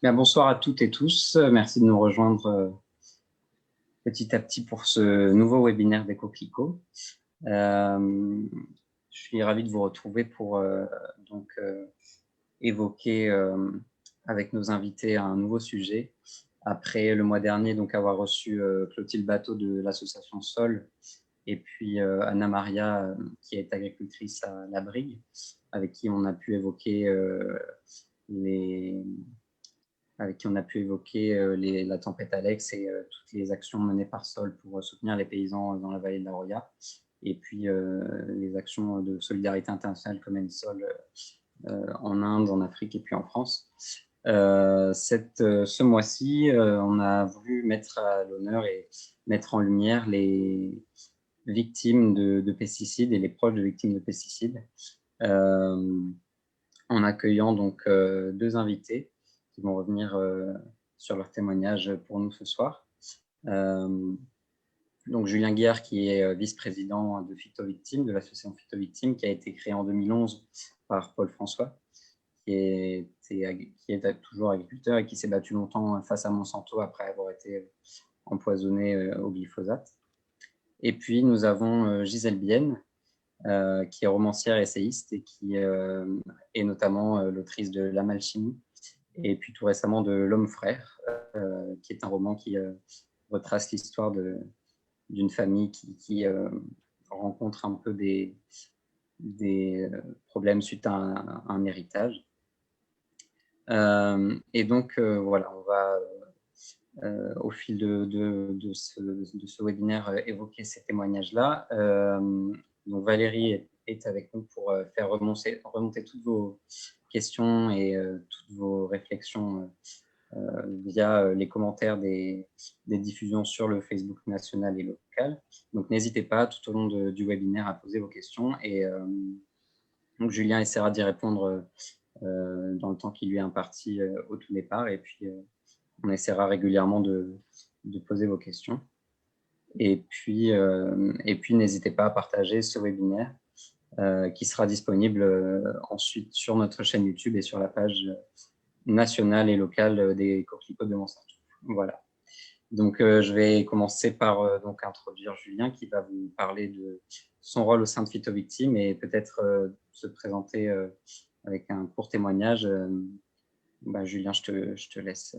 Bien, bonsoir à toutes et tous. Merci de nous rejoindre petit à petit pour ce nouveau webinaire des Coquelicots. Je suis ravi de vous retrouver pour évoquer avec nos invités un nouveau sujet. Après le mois dernier, donc avoir reçu Clotilde Bateau de l'association Sol et puis Anna Maria, qui est agricultrice à La Brigue, avec qui on a pu évoquer les avec qui on a pu évoquer la tempête Alex et toutes les actions menées par Sol pour soutenir les paysans dans la vallée de la Roya, et puis les actions de solidarité internationale comme Ensol en Inde, en Afrique et puis en France. Ce mois-ci, on a voulu mettre à l'honneur et mettre en lumière les victimes de pesticides et les proches de victimes de pesticides, en accueillant donc deux invités qui vont revenir sur leur témoignage pour nous ce soir. Donc Julien Guillard, qui est vice-président de Phytovictime, de l'association Phytovictime, qui a été créée en 2011 par Paul François, qui est toujours agriculteur et qui s'est battu longtemps face à Monsanto après avoir été empoisonné au glyphosate. Et puis nous avons Gisèle Bienne, qui est romancière et essayiste et qui est notamment l'autrice de La Malchimie, et puis tout récemment de L'Homme frère, qui est un roman qui retrace l'histoire d'une famille qui rencontre un peu des problèmes suite à un héritage. Et donc, voilà, on va, au fil de ce webinaire, évoquer ces témoignages-là. Donc, Valérie est avec nous pour faire remonter toutes vos questions et toutes vos réflexions via les commentaires des diffusions sur le Facebook national et local. Donc, n'hésitez pas tout au long du webinaire à poser vos questions, et donc Julien essaiera d'y répondre dans le temps qui lui est imparti au tout départ, et puis on essaiera régulièrement de poser vos questions. Et puis n'hésitez pas à partager ce webinaire qui sera disponible ensuite sur notre chaîne YouTube et sur la page nationale et locale des Coquelicots de Monsanto. Voilà. Donc, je vais commencer par donc introduire Julien, qui va vous parler de son rôle au sein de Phytovictime et peut-être se présenter avec un court témoignage. Julien, je te laisse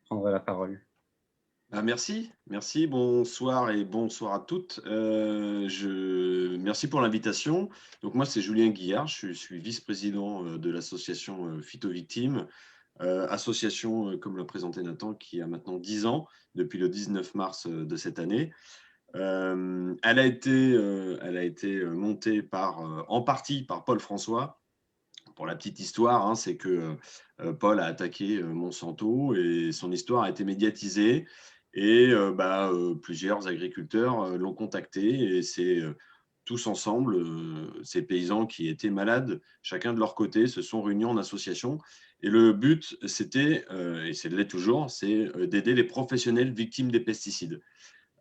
prendre la parole. Merci, bonsoir et bonsoir à toutes. Merci pour l'invitation. Donc moi, c'est Julien Guillard, je suis vice-président de l'association Phytovictime, association, comme l'a présenté Nathan, qui a maintenant 10 ans, depuis le 19 mars de cette année. Elle a été montée en partie par Paul François. Pour la petite histoire, hein, c'est que Paul a attaqué Monsanto et son histoire a été médiatisée. Et plusieurs agriculteurs l'ont contacté, et c'est tous ensemble, ces paysans qui étaient malades, chacun de leur côté, se sont réunis en association. Et le but, c'était, et c'est l'est toujours, c'est d'aider les professionnels victimes des pesticides.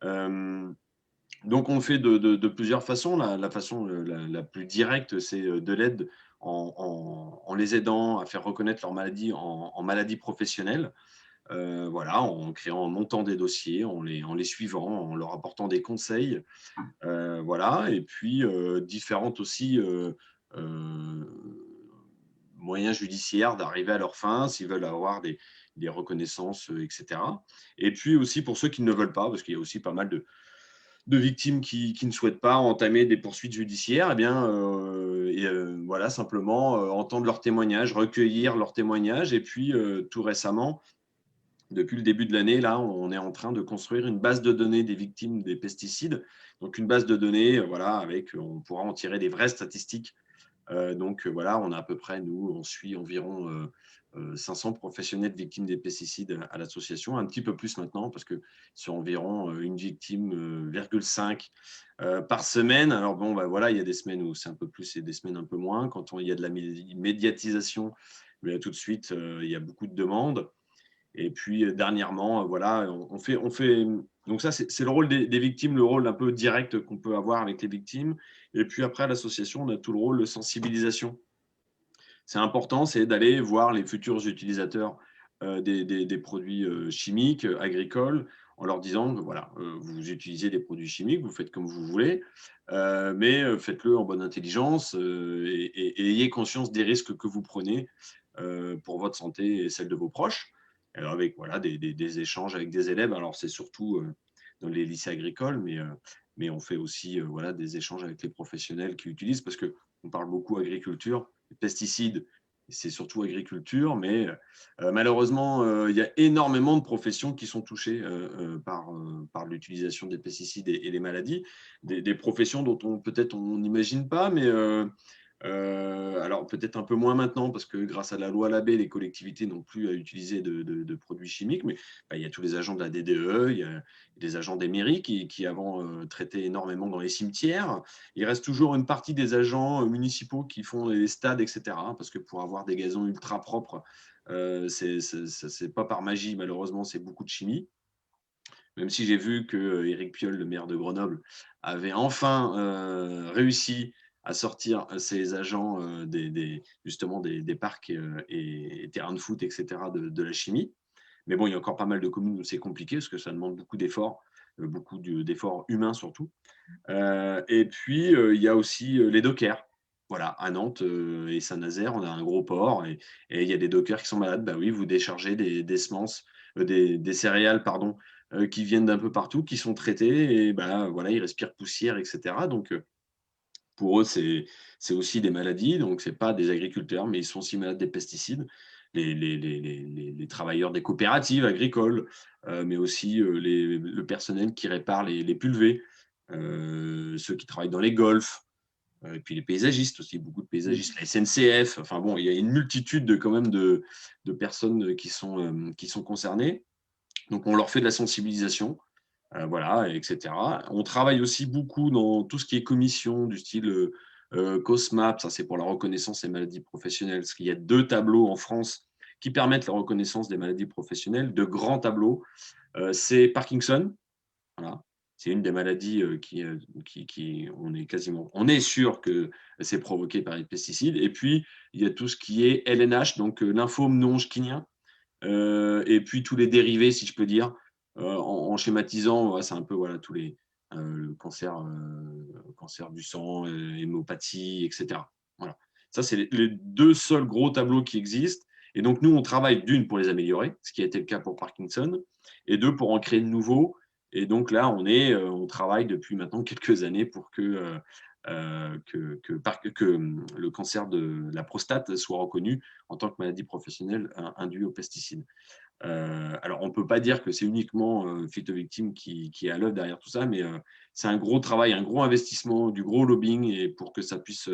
Donc, on le fait de plusieurs façons. La façon la plus directe, c'est de l'aide en les aidant à faire reconnaître leur maladie en maladie professionnelle. Voilà, en créant, en montant des dossiers, en les suivant, en leur apportant des conseils. Voilà, et puis différentes aussi moyens judiciaires d'arriver à leur fin, s'ils veulent avoir des reconnaissances, etc. Et puis aussi pour ceux qui ne veulent pas, parce qu'il y a aussi pas mal de victimes qui ne souhaitent pas entamer des poursuites judiciaires, voilà, simplement entendre leurs témoignages, recueillir leurs témoignages. Et puis tout récemment, depuis le début de l'année, là, on est en train de construire une base de données des victimes des pesticides. Donc une base de données, voilà, on pourra en tirer des vraies statistiques. Voilà, on a à peu près, nous, on suit environ 500 professionnels victimes des pesticides à l'association, un petit peu plus maintenant, parce que c'est environ une victime, 5 par semaine. Alors bon, voilà, il y a des semaines où c'est un peu plus et des semaines un peu moins. Quand il y a de la médiatisation, mais tout de suite, il y a beaucoup de demandes. Et puis dernièrement, voilà, on fait. Donc ça, c'est le rôle des victimes, le rôle un peu direct qu'on peut avoir avec les victimes. Et puis après, à l'association, on a tout le rôle de sensibilisation. C'est important, c'est d'aller voir les futurs utilisateurs des produits chimiques, agricoles, en leur disant que voilà, vous utilisez des produits chimiques, vous faites comme vous voulez, mais faites-le en bonne intelligence et ayez conscience des risques que vous prenez pour votre santé et celle de vos proches. Alors avec voilà, des échanges avec des élèves, alors c'est surtout dans les lycées agricoles, mais on fait aussi voilà, des échanges avec les professionnels qui utilisent, parce qu'on parle beaucoup agriculture, les pesticides, c'est surtout agriculture, mais malheureusement, il y a énormément de professions qui sont touchées par l'utilisation des pesticides et les maladies. Des professions dont peut-être on n'imagine pas, mais alors peut-être un peu moins maintenant, parce que grâce à la loi Labé, les collectivités n'ont plus à utiliser de produits chimiques, mais bah, il y a tous les agents de la DDE, il y a des agents des mairies qui avant traitaient énormément dans les cimetières. Il reste toujours une partie des agents municipaux qui font les stades, etc. Parce que pour avoir des gazons ultra propres, c'est pas par magie, malheureusement, c'est beaucoup de chimie. Même si j'ai vu que Éric Piolle, le maire de Grenoble, avait enfin réussi à sortir ses agents justement des parcs et terrains de foot, etc., de la chimie. Mais bon, il y a encore pas mal de communes où c'est compliqué parce que ça demande beaucoup d'efforts humains surtout. Et puis, il y a aussi les dockers. Voilà, à Nantes et Saint-Nazaire, on a un gros port et il y a des dockers qui sont malades. Bah oui, vous déchargez des semences, des céréales, pardon, qui viennent d'un peu partout, qui sont traitées et bah, voilà, ils respirent poussière, etc. Donc, pour eux, c'est aussi des maladies. Donc, ce n'est pas des agriculteurs, mais ils sont aussi malades des pesticides. Les travailleurs des coopératives agricoles, mais aussi le personnel qui répare les pulvées, ceux qui travaillent dans les golfs, et puis les paysagistes aussi, beaucoup de paysagistes, la SNCF. Enfin bon, il y a une multitude quand même de personnes qui sont concernées. Donc, on leur fait de la sensibilisation. Voilà, etc. On travaille aussi beaucoup dans tout ce qui est commission du style COSMAP, ça c'est pour la reconnaissance des maladies professionnelles, parce qu'il y a 2 tableaux en France qui permettent la reconnaissance des maladies professionnelles, de grands tableaux. C'est Parkinson, voilà. C'est une des maladies on est sûr que c'est provoqué par les pesticides. Et puis, il y a tout ce qui est LNH, donc lymphome non-hodgkinien, et puis tous les dérivés, si je peux dire, en schématisant, ouais, c'est un peu voilà, tous le cancer du sang, hémopathie, etc. Voilà. Ça, c'est les 2 seuls gros tableaux qui existent. Et donc, nous, on travaille d'une pour les améliorer, ce qui a été le cas pour Parkinson, et deux pour en créer de nouveaux. Et donc là, on travaille depuis maintenant quelques années pour que le cancer de la prostate soit reconnu en tant que maladie professionnelle induite aux pesticides. Alors, on ne peut pas dire que c'est uniquement Phytovictime qui est à l'œuvre derrière tout ça, mais c'est un gros travail, un gros investissement, du gros lobbying et pour que ça puisse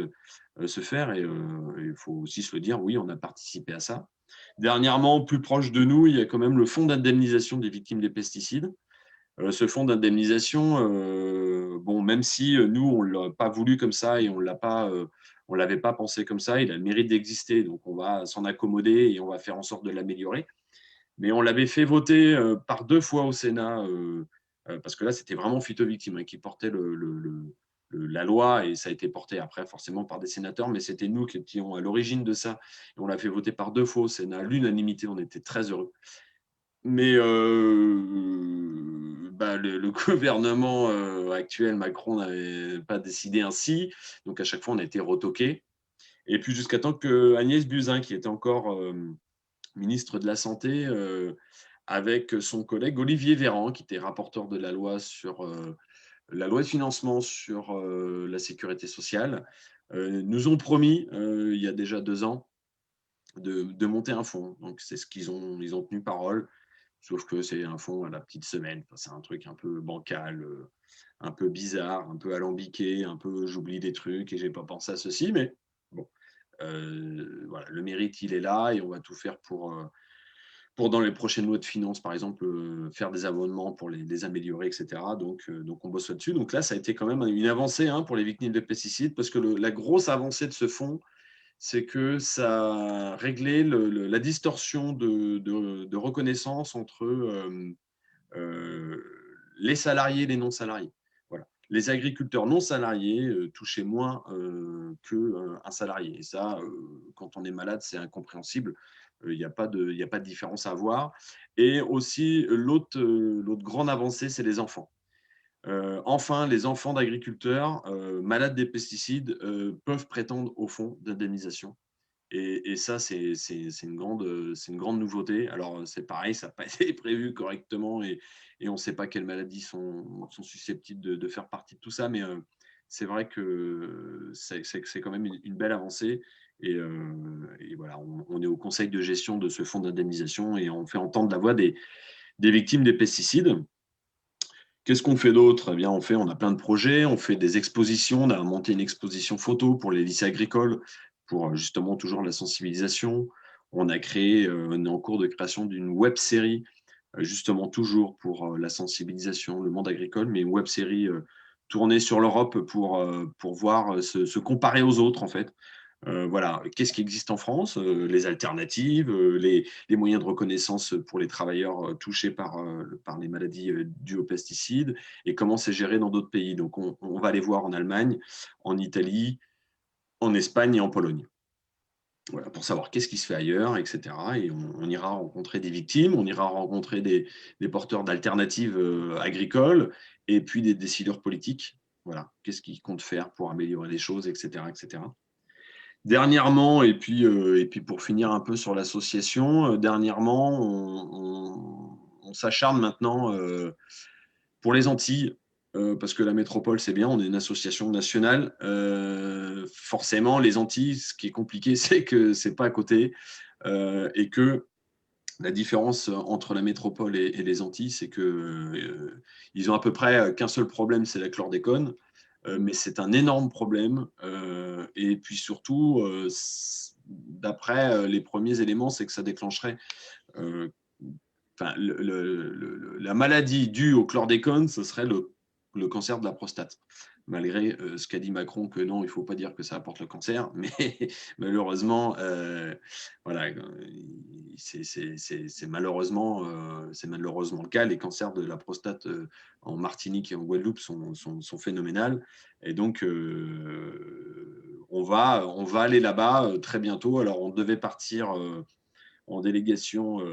se faire. Et il faut aussi se le dire, oui, on a participé à ça. Dernièrement, plus proche de nous, il y a quand même le fonds d'indemnisation des victimes des pesticides. Ce fonds d'indemnisation, bon, même si nous, on ne l'a pas voulu comme ça et on ne l'avait pas pensé comme ça, il a le mérite d'exister. Donc, on va s'en accommoder et on va faire en sorte de l'améliorer. Mais on l'avait fait voter par 2 fois au Sénat, parce que là, c'était vraiment Phytovictime qui portait la loi, et ça a été porté après forcément par des sénateurs, mais c'était nous qui étions à l'origine de ça. Et on l'a fait voter par 2 fois au Sénat, à l'unanimité, on était très heureux. Mais bah, le gouvernement actuel, Macron, n'avait pas décidé ainsi. Donc, à chaque fois, on a été retoqué. Et puis, jusqu'à temps que Agnès Buzyn, qui était encore ministre de la Santé, avec son collègue Olivier Véran, qui était rapporteur de la loi sur la loi de financement sur la sécurité sociale, nous ont promis, il y a déjà 2 ans, de monter un fonds. Donc, c'est ce ils ont tenu parole. Sauf que c'est un fonds à la petite semaine. C'est un truc un peu bancal, un peu bizarre, un peu alambiqué, un peu j'oublie des trucs et j'ai pas pensé à ceci. Mais bon, voilà, le mérite, il est là et on va tout faire pour dans les prochaines lois de finances, par exemple, faire des abonnements pour les améliorer, etc. Donc, on bosse là-dessus. Donc là, ça a été quand même une avancée pour les victimes de pesticides parce que la grosse avancée de ce fonds, c'est que ça a réglé la distorsion de reconnaissance entre les salariés et les non-salariés. Voilà. Les agriculteurs non salariés touchaient moins qu'un salarié. Et ça, quand on est malade, c'est incompréhensible Il n'y a pas de différence à avoir. Et aussi, l'autre grande avancée, c'est les enfants. Enfin, les enfants d'agriculteurs malades des pesticides peuvent prétendre au fonds d'indemnisation. Et ça, c'est une grande nouveauté. Alors, c'est pareil, ça n'a pas été prévu correctement et on ne sait pas quelles maladies sont susceptibles de faire partie de tout ça. Mais c'est vrai que c'est quand même une belle avancée. Et voilà, on est au conseil de gestion de ce fonds d'indemnisation et on fait entendre la voix des victimes des pesticides. Qu'est-ce qu'on fait d'autre? Eh bien, on a plein de projets, on fait des expositions, on a monté une exposition photo pour les lycées agricoles, pour justement toujours la sensibilisation. On est en cours de création d'une web série, justement toujours pour la sensibilisation, le monde agricole, mais une web série tournée sur l'Europe pour voir, se comparer aux autres, en fait. Voilà, qu'est-ce qui existe en France, les alternatives, les moyens de reconnaissance pour les travailleurs touchés par les maladies dues aux pesticides et comment c'est géré dans d'autres pays. Donc, on va aller voir en Allemagne, en Italie, en Espagne et en Pologne. Voilà, pour savoir qu'est-ce qui se fait ailleurs, etc. Et on ira rencontrer des victimes, on ira rencontrer des porteurs d'alternatives agricoles et puis des décideurs politiques. Voilà, qu'est-ce qu'ils comptent faire pour améliorer les choses, etc., etc. Dernièrement, et puis pour finir un peu sur l'association, dernièrement, on s'acharne maintenant pour les Antilles, parce que la métropole, c'est bien, on est une association nationale. Forcément, les Antilles, ce qui est compliqué, c'est que c'est pas à côté et que la différence entre la métropole et les Antilles, c'est que ils ont à peu près qu'un seul problème, c'est la chlordécone. Mais c'est un énorme problème. Et puis surtout, d'après les premiers éléments, c'est que ça déclencherait euh, enfin, la maladie due au chlordécone, ce serait le cancer de la prostate. Malgré ce qu'a dit Macron, que non, il ne faut pas dire que ça apporte le cancer, mais malheureusement, voilà, c'est malheureusement le cas. Les cancers de la prostate en Martinique et en Guadeloupe sont phénoménales. Et donc, on va aller là-bas très bientôt. Alors, on devait partir en délégation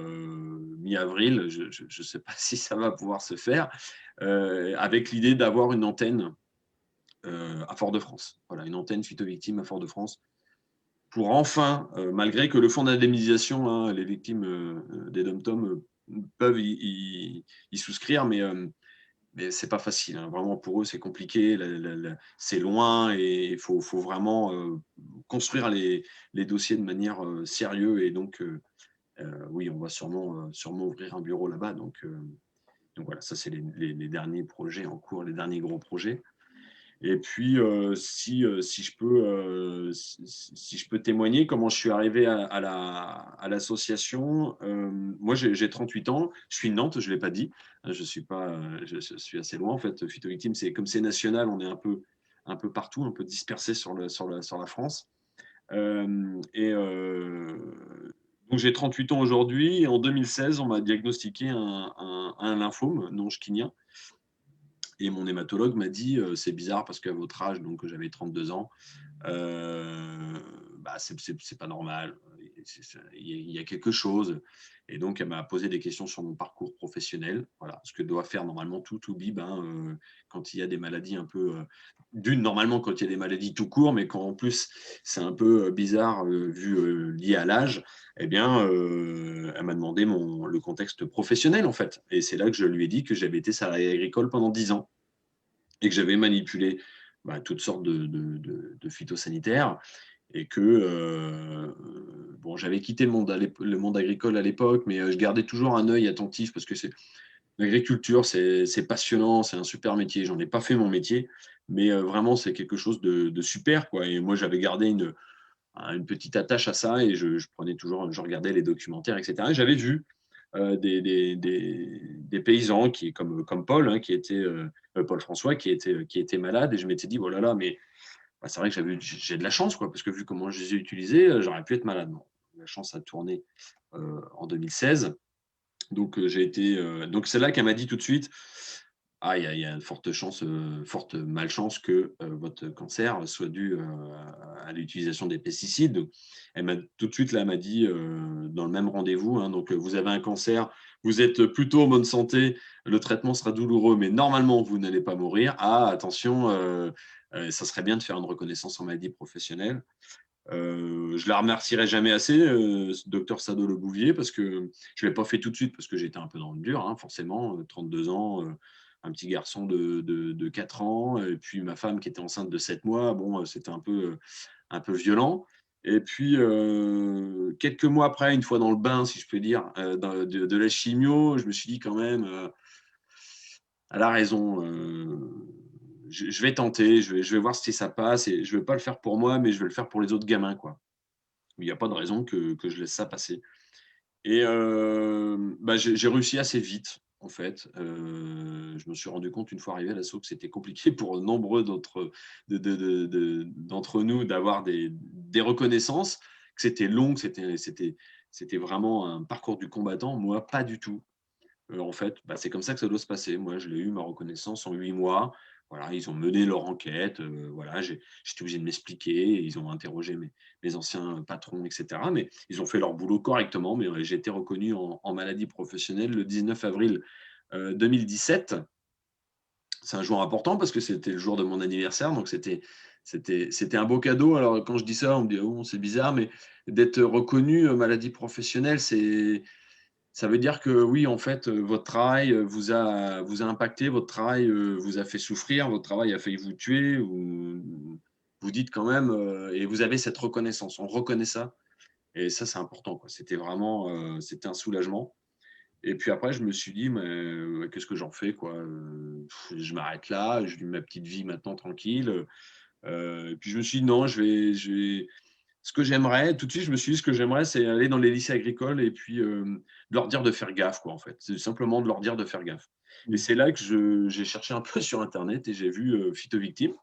mi-avril. Je ne sais pas si ça va pouvoir se faire, avec l'idée d'avoir une antenne à Fort-de-France. Voilà, une antenne phytovictime à Fort-de-France pour enfin, malgré que le fonds d'indemnisation, hein, les victimes des DOM-TOM peuvent y souscrire, mais c'est pas facile. Hein. Vraiment, pour eux, c'est compliqué, c'est loin et il faut vraiment construire les dossiers de manière sérieuse. Et donc, oui, on va sûrement ouvrir un bureau là-bas. Donc voilà, ça, c'est les derniers projets en cours, les derniers gros projets. Et puis, si je peux témoigner comment je suis arrivé à l'association, moi, j'ai 38 ans, je suis de Nantes, je ne l'ai pas dit, je suis assez loin, en fait. Phytovictime, comme c'est national, on est un peu partout, un peu dispersé sur la France. Donc, j'ai 38 ans aujourd'hui, et en 2016, on m'a diagnostiqué un lymphome non-hodgkinien. Et mon hématologue m'a dit, c'est bizarre parce qu'à votre âge, donc j'avais 32 ans, bah, c'est pas normal, il y a quelque chose. Et donc, elle m'a posé des questions sur mon parcours professionnel, voilà, ce que doit faire normalement tout bib hein, quand il y a des maladies un peu. Normalement, quand il y a des maladies tout court, mais quand en plus c'est un peu bizarre vu lié à l'âge, eh bien, elle m'a demandé le contexte professionnel, en fait. Et c'est là que je lui ai dit que j'avais été salarié agricole pendant 10 ans et que j'avais manipulé toutes sortes de phytosanitaires et que bon, j'avais quitté le monde agricole à l'époque, mais je gardais toujours un œil attentif parce que l'agriculture, c'est passionnant, c'est un super métier. J'en ai pas fait mon métier, mais vraiment, c'est quelque chose de super, quoi. Et moi, j'avais gardé une petite attache à ça et je prenais toujours, je regardais les documentaires, etc. Et j'avais vu des paysans comme Paul, hein, Paul François, qui était malade. Et je m'étais dit, oh là là, mais c'est vrai que j'ai de la chance, quoi, parce que vu comment je les ai utilisés, j'aurais pu être malade. Bon, la chance a tourné en 2016. Donc, donc c'est là qu'elle m'a dit tout de suite, il y a une forte chance, forte malchance que votre cancer soit dû à l'utilisation des pesticides. Donc, elle m'a tout de suite là, elle m'a dit dans le même rendez-vous, hein, donc vous avez un cancer, vous êtes plutôt en bonne santé, le traitement sera douloureux, mais normalement vous n'allez pas mourir. Ah, attention, ça serait bien de faire une reconnaissance en maladie professionnelle. Je la remercierai jamais assez, docteur Sado Le Bouvier, parce que je ne l'ai pas fait tout de suite, parce que j'étais un peu dans le dur, hein, forcément, 32 ans, un petit garçon de 4 ans, et puis ma femme qui était enceinte de 7 mois, bon, c'était un peu violent. Et puis, quelques mois après, une fois dans le bain, si je peux dire, de la chimio, je me suis dit quand même, elle a raison. Je vais tenter, je vais voir si ça passe. Et je ne vais pas le faire pour moi, mais je vais le faire pour les autres gamins, quoi. Il n'y a pas de raison que je laisse ça passer. Et bah, j'ai réussi assez vite, en fait. Je me suis rendu compte une fois arrivé à l'assaut que c'était compliqué pour nombreux d'entre nous d'avoir des reconnaissances, que c'était long, que c'était vraiment un parcours du combattant. Moi, pas du tout. En fait, bah, c'est comme ça que ça doit se passer. Moi, je l'ai eu, ma reconnaissance, en 8 mois. Voilà, ils ont mené leur enquête. Voilà, j'étais obligé de m'expliquer. Ils ont interrogé mes anciens patrons, etc. Mais ils ont fait leur boulot correctement. Mais j'ai été reconnu en maladie professionnelle le 19 avril 2017. C'est un jour important parce que c'était le jour de mon anniversaire. Donc, c'était un beau cadeau. Alors, quand je dis ça, on me dit, oh, c'est bizarre, mais d'être reconnu maladie professionnelle, ça veut dire que oui, en fait, votre travail vous a impacté, votre travail vous a fait souffrir, votre travail a failli vous tuer, ou vous dites quand même, et vous avez cette reconnaissance. On reconnaît ça, et ça, c'est important, quoi. C'était vraiment, c'était un soulagement. Et puis après, je me suis dit, mais qu'est-ce que j'en fais, quoi? Je m'arrête là, je vis ma petite vie maintenant tranquille. Et puis je me suis dit, non, ce que j'aimerais, tout de suite, je me suis dit, ce que j'aimerais, c'est aller dans les lycées agricoles et puis de leur dire de faire gaffe, quoi, en fait. C'est simplement de leur dire de faire gaffe. Et c'est là que j'ai cherché un peu sur Internet et j'ai vu Phytovictime.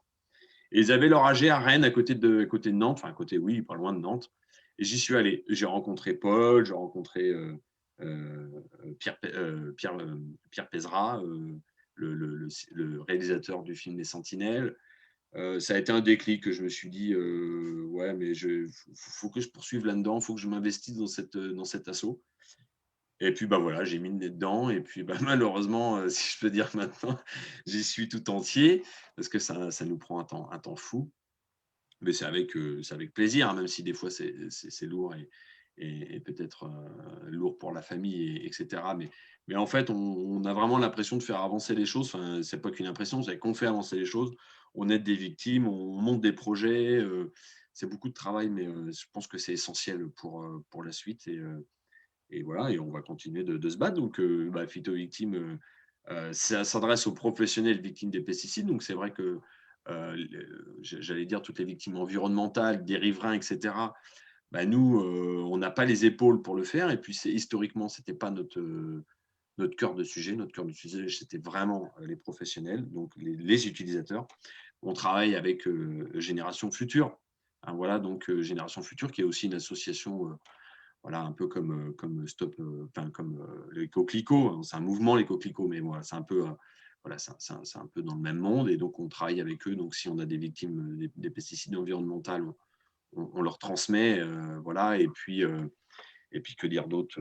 Et ils avaient leur AG à Rennes, à côté de Nantes, enfin, à côté, oui, pas loin de Nantes. Et j'y suis allé. J'ai rencontré Paul, j'ai rencontré euh, Pierre Pézra, le réalisateur du film Les Sentinelles. Ça a été un déclic que je me suis dit, ouais, mais faut que je poursuive là-dedans, il faut que je m'investisse dans cet assaut. Et puis, bah voilà, j'ai mis le nez dedans. Et puis, bah, malheureusement, si je peux dire maintenant, j'y suis tout entier parce que ça nous prend un temps fou. Mais c'est avec plaisir, hein, même si des fois c'est lourd et peut-être lourd pour la famille, etc. Mais en fait, on a vraiment l'impression de faire avancer les choses. Enfin, c'est pas qu'une impression, c'est qu'on fait avancer les choses. On aide des victimes, on monte des projets. C'est beaucoup de travail, mais je pense que c'est essentiel pour la suite. Et voilà, et on va continuer de se battre. Donc, bah, Phytovictime, ça s'adresse aux professionnels victimes des pesticides. Donc, c'est vrai que, j'allais dire, toutes les victimes environnementales, des riverains, etc., bah, nous, on n'a pas les épaules pour le faire. Et puis, historiquement, ce n'était pas notre cœur de sujet. Notre cœur de sujet, c'était vraiment les professionnels, donc les utilisateurs. On travaille avec Génération Future. Hein, voilà, donc Génération Future, qui est aussi une association voilà, un peu comme Stop, enfin, comme les coquelicots. Hein. C'est un mouvement, les coquelicots, mais voilà, c'est un peu, voilà, c'est un peu dans le même monde. Et donc, on travaille avec eux. Donc, si on a des victimes des pesticides environnementaux, on leur transmet. Voilà, et puis, que dire d'autre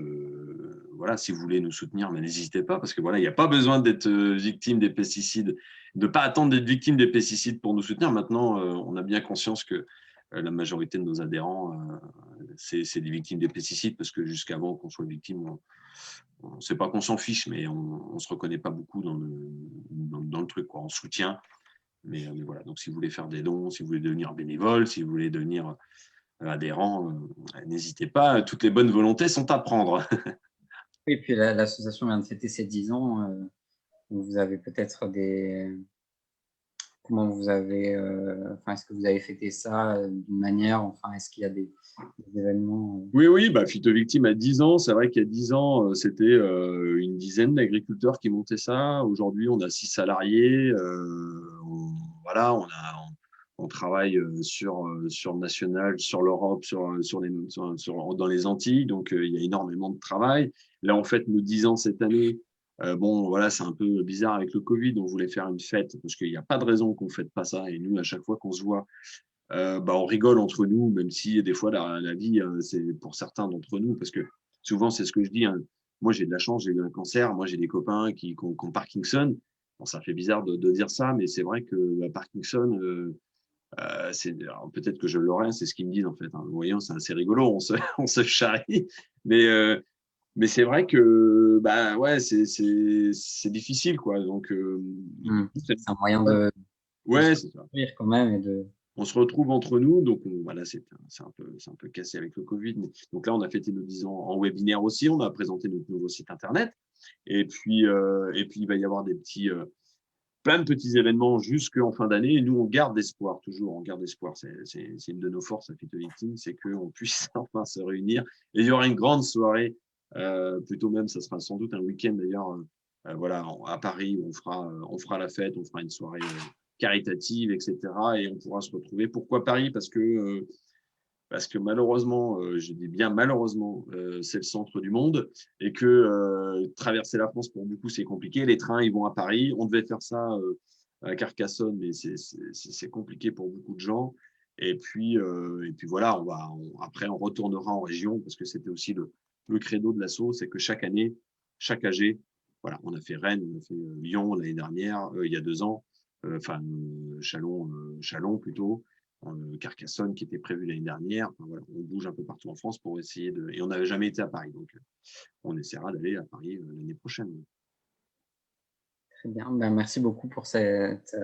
voilà, si vous voulez nous soutenir, mais n'hésitez pas, parce que voilà, il n'y a pas besoin d'être victime des pesticides, de ne pas attendre d'être victime des pesticides pour nous soutenir. Maintenant, on a bien conscience que la majorité de nos adhérents, c'est des victimes des pesticides, parce que jusqu'avant qu'on soit victime, c'est pas qu'on s'en fiche, mais on ne se reconnaît pas beaucoup dans le truc, quoi. On soutient, mais voilà. Donc, si vous voulez faire des dons, si vous voulez devenir bénévole, si vous voulez devenir adhérent, n'hésitez pas, toutes les bonnes volontés sont à prendre. Et puis l'association vient de fêter ses 10 ans. Vous avez peut-être des… Comment vous avez… Enfin, est-ce que vous avez fêté ça d'une manière… Enfin, est-ce qu'il y a des événements Oui, bah, Phytovictime a 10 ans. C'est vrai qu'il y a 10 ans, c'était une dizaine d'agriculteurs qui montaient ça. Aujourd'hui, on a 6 salariés. Voilà, on travaille sur le national, sur l'Europe, dans les Antilles. Donc, il y a énormément de travail. Là, on fête nos 10 ans cette année. Bon, voilà, c'est un peu bizarre avec le Covid. On voulait faire une fête parce qu'il n'y a pas de raison qu'on ne fête pas ça. Et nous, à chaque fois qu'on se voit, on rigole entre nous, même si des fois, la vie, c'est pour certains d'entre nous, parce que souvent, c'est ce que je dis, hein. Moi, j'ai de la chance, j'ai eu un cancer. Moi, j'ai des copains qui ont Parkinson. Bon, ça fait bizarre de dire ça, mais c'est vrai que la Parkinson, peut-être que je l'aurai, c'est ce qu'ils me disent en fait, hein. Vous voyez, c'est assez rigolo, on se charrie, mais, euh, mais c'est vrai que bah, ouais, c'est difficile, quoi. Donc, du coup, C'est un moyen de se ouais, c'est ça. construire quand même et de. On se retrouve entre nous, donc voilà, c'est un peu cassé avec le Covid. Donc là, on a fêté nos 10 ans en webinaire aussi, on a présenté notre nouveau site internet, et puis il va y avoir plein de petits événements jusqu'en fin d'année. Et nous, on garde espoir, toujours, on garde espoir. C'est une de nos forces à Fit Victim, c'est qu'on puisse enfin se réunir. Et il y aura une grande soirée, plutôt même, ça sera sans doute un week-end d'ailleurs, voilà, à Paris, où on fera la fête, on fera une soirée caritative, etc. Et on pourra se retrouver. Pourquoi Paris? Parce que malheureusement, je dis bien malheureusement, c'est le centre du monde et que traverser la France pour beaucoup c'est compliqué. Les trains ils vont à Paris. On devait faire ça à Carcassonne, mais c'est compliqué pour beaucoup de gens. Et puis voilà, après on retournera en région parce que c'était aussi le credo de l'asso, c'est que chaque année, chaque AG, voilà, on a fait Rennes, on a fait Lyon l'année dernière, il y a 2 ans, Chalon plutôt. Carcassonne qui était prévu l'année dernière. Enfin, voilà, on bouge un peu partout en France pour essayer de. Et on n'avait jamais été à Paris, donc on essaiera d'aller à Paris l'année prochaine. Très bien. Ben, merci beaucoup pour cette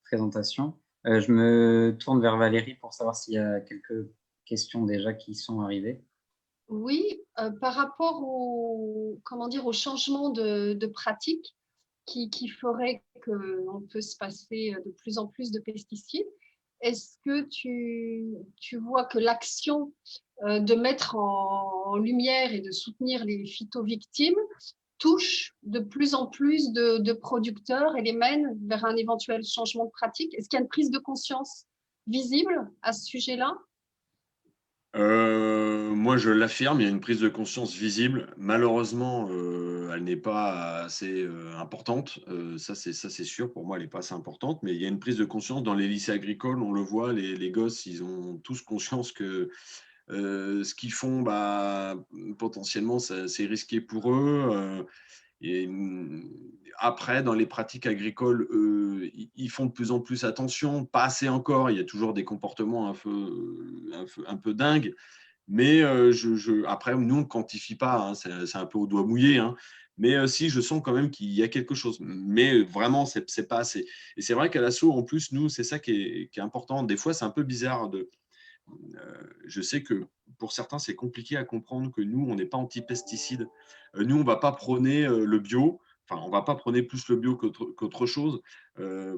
présentation. Je me tourne vers Valérie pour savoir s'il y a quelques questions déjà qui sont arrivées. Oui, par rapport comment dire, au changement de pratique qui ferait qu'on peut se passer de plus en plus de pesticides, est-ce que tu vois que l'action de mettre en lumière et de soutenir les phytovictimes touche de plus en plus de producteurs et les mène vers un éventuel changement de pratique? Est-ce qu'il y a une prise de conscience visible à ce sujet-là? Moi, je l'affirme, il y a une prise de conscience visible. Malheureusement, elle n'est pas assez importante. Ça, c'est sûr. Pour moi, elle n'est pas assez importante. Mais il y a une prise de conscience dans les lycées agricoles. On le voit, les gosses, ils ont tous conscience que ce qu'ils font, bah, potentiellement, c'est risqué pour eux. Et après, dans les pratiques agricoles, ils font de plus en plus attention, pas assez encore. Il y a toujours des comportements un peu dingues. Mais après, nous, on ne quantifie pas, hein, c'est un peu au doigt mouillé. Hein. Mais si, je sens quand même qu'il y a quelque chose. Mais vraiment, c'est pas assez. Et c'est vrai qu'à l'assaut, en plus, nous, c'est ça qui est important. Des fois, c'est un peu bizarre je sais que pour certains, c'est compliqué à comprendre que nous, on n'est pas anti-pesticides. Nous, on ne va pas prôner le bio. Enfin, on ne va pas prôner plus le bio qu'autre chose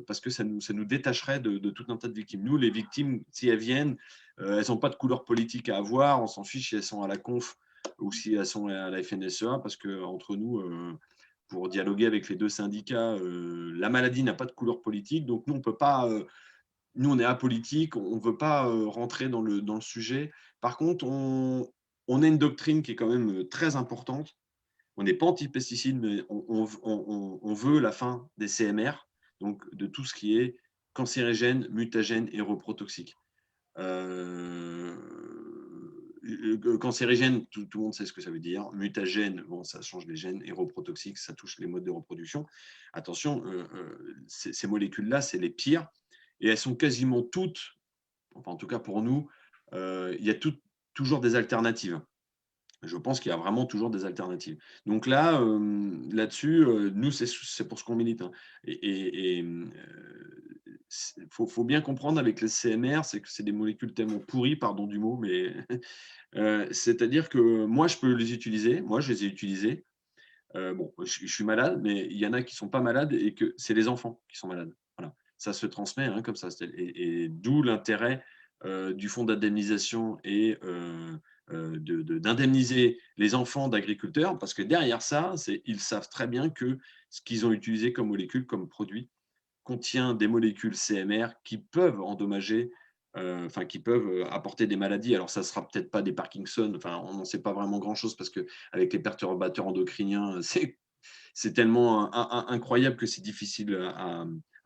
parce que ça nous détacherait de tout un tas de victimes. Nous, les victimes, si elles viennent, elles n'ont pas de couleur politique à avoir. On s'en fiche si elles sont à la conf ou si elles sont à la FNSEA parce qu'entre nous, pour dialoguer avec les deux syndicats, la maladie n'a pas de couleur politique. Donc, nous, on ne peut pas nous, on est apolitique, on ne veut pas rentrer dans le sujet. Par contre, on a une doctrine qui est quand même très importante. On n'est pas anti-pesticides, mais on veut la fin des CMR, donc de tout ce qui est cancérigène, mutagène et reprotoxique. Cancérigène, tout le monde sait ce que ça veut dire. Mutagène, bon, ça change les gènes. Et reprotoxique, ça touche les modes de reproduction. Attention, ces molécules-là, c'est les pires. Et elles sont quasiment toutes, enfin en tout cas pour nous, il y a toujours des alternatives. Je pense qu'il y a vraiment toujours des alternatives. Donc là, là-dessus, nous, c'est pour ce qu'on milite. Hein. Et faut bien comprendre avec les CMR, c'est que c'est des molécules tellement pourries, pardon du mot, mais c'est-à-dire que moi, je peux les utiliser. Moi, je les ai utilisés. Bon, je suis malade, mais il y en a qui ne sont pas malades et que c'est les enfants qui sont malades. Voilà. Ça se transmet hein, comme ça. Et d'où l'intérêt du fonds d'indemnisation et d'indemniser les enfants d'agriculteurs, parce que derrière ça, ils savent très bien que ce qu'ils ont utilisé comme molécule, comme produit, contient des molécules CMR qui peuvent endommager, enfin qui peuvent apporter des maladies. Alors ça ne sera peut-être pas des Parkinson, enfin on n'en sait pas vraiment grand-chose parce qu'avec les perturbateurs endocriniens, c'est tellement incroyable que c'est difficile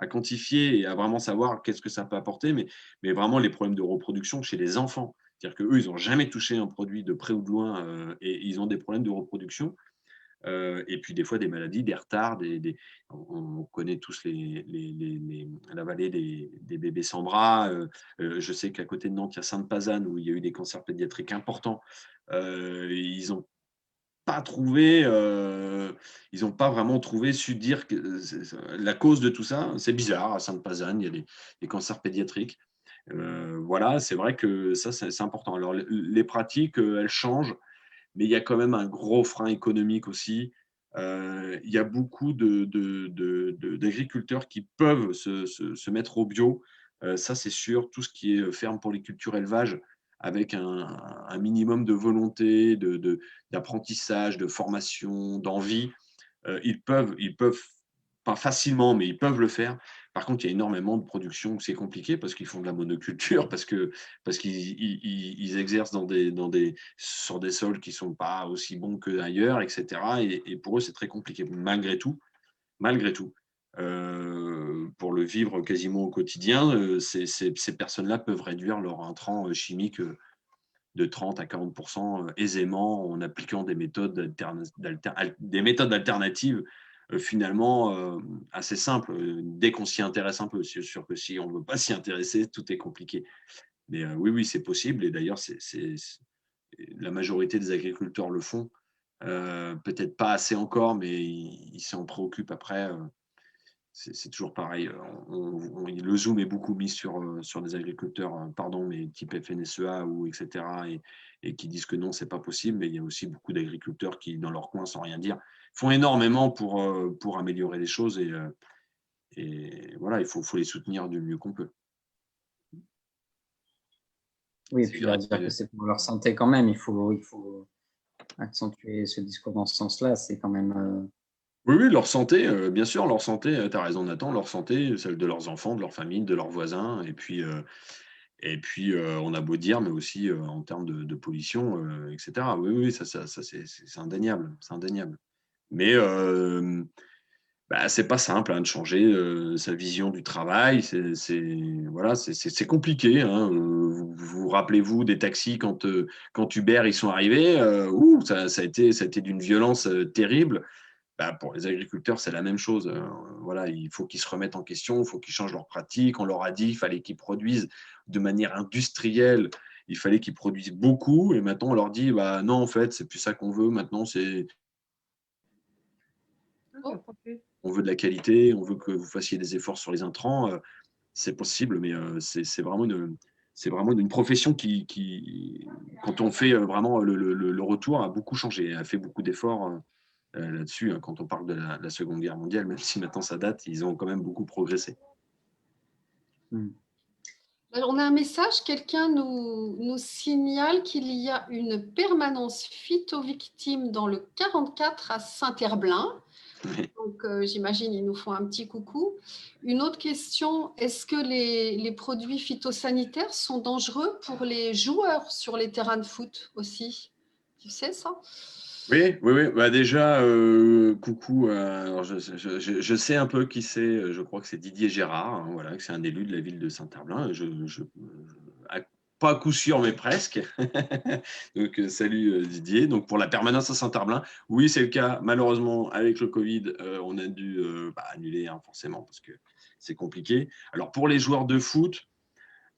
à quantifier et à vraiment savoir qu'est-ce que ça peut apporter, mais vraiment les problèmes de reproduction chez les enfants. C'est-à-dire qu'eux, ils n'ont jamais touché un produit de près ou de loin et ils ont des problèmes de reproduction. Et puis des fois des maladies, des retards, on connaît tous la vallée des bébés sans bras. Je sais qu'à côté de Nantes, il y a Sainte-Pazanne où il y a eu des cancers pédiatriques importants. Ils n'ont pas trouvé, ils n'ont pas vraiment trouvé, su dire que la cause de tout ça. C'est bizarre, à Sainte-Pazanne, il y a des cancers pédiatriques. Voilà, c'est vrai que ça, c'est important. Alors, les pratiques, elles changent, mais il y a quand même un gros frein économique aussi. Il y a beaucoup d'agriculteurs qui peuvent se mettre au bio. Ça, c'est sûr. Tout ce qui est ferme pour les cultures élevage, avec un minimum de volonté, d'apprentissage, de formation, d'envie, ils peuvent, pas facilement, mais ils peuvent le faire. Par contre, il y a énormément de productions où c'est compliqué parce qu'ils font de la monoculture, parce qu'ils ils exercent sur des sols qui ne sont pas aussi bons qu'ailleurs, etc. Et pour eux, c'est très compliqué. Malgré tout, pour le vivre quasiment au quotidien, ces personnes-là peuvent réduire leur intrant chimique de 30 à 40% aisément en appliquant des méthodes alternatives finalement assez simples. Dès qu'on s'y intéresse un peu, c'est sûr que si on ne veut pas s'y intéresser, tout est compliqué. Mais oui, c'est possible. Et d'ailleurs, la majorité des agriculteurs le font. Peut-être pas assez encore, mais ils s'en préoccupent après. C'est toujours pareil. Le zoom est beaucoup mis sur des agriculteurs, pardon, mais type FNSEA ou etc. Et qui disent que non, c'est pas possible. Mais il y a aussi beaucoup d'agriculteurs qui, dans leur coin, sans rien dire, font énormément pour améliorer les choses. Et voilà, il faut les soutenir du mieux qu'on peut. Oui, et puis leur dire que c'est pour leur santé quand même. Il faut accentuer ce discours dans ce sens-là. C'est quand même. Oui, leur santé, bien sûr, leur santé, tu as raison Nathan, leur santé, celle de leurs enfants, de leur famille, de leurs voisins. Et puis, on a beau dire, mais aussi en termes de pollution, etc. Oui, ça c'est indéniable, c'est indéniable. Mais c'est pas simple de changer sa vision du travail. Voilà, c'est compliqué. Hein. Vous rappelez-vous des taxis quand Uber ils sont arrivés, ça a été d'une violence terrible. Pour les agriculteurs, c'est la même chose. Voilà, il faut qu'ils se remettent en question, il faut qu'ils changent leurs pratiques. On leur a dit qu'il fallait qu'ils produisent de manière industrielle, il fallait qu'ils produisent beaucoup. Et maintenant, on leur dit non, en fait, c'est plus ça qu'on veut. Maintenant, on veut de la qualité, on veut que vous fassiez des efforts sur les intrants. C'est possible, mais c'est vraiment une profession qui, quand on fait vraiment le retour, a beaucoup changé, a fait beaucoup d'efforts. Là-dessus, hein, quand on parle de la Seconde Guerre mondiale, même si maintenant ça date, ils ont quand même beaucoup progressé. Alors, on a un message, quelqu'un nous signale qu'il y a une permanence phytovictime dans le 44 à Saint-Herblain. Oui. Donc, j'imagine ils nous font un petit coucou. Une autre question, est-ce que les produits phytosanitaires sont dangereux pour les joueurs sur les terrains de foot aussi? Tu sais ça? Oui. Déjà, coucou. Alors je sais un peu qui c'est. Je crois que c'est Didier Gérard. Hein, voilà, que c'est un élu de la ville de Saint-Herblain. Pas à coup sûr, mais presque. Donc, salut Didier. Donc, pour la permanence à Saint-Herblain, oui, c'est le cas. Malheureusement, avec le Covid, on a dû annuler, hein, forcément, parce que c'est compliqué. Alors, pour les joueurs de foot,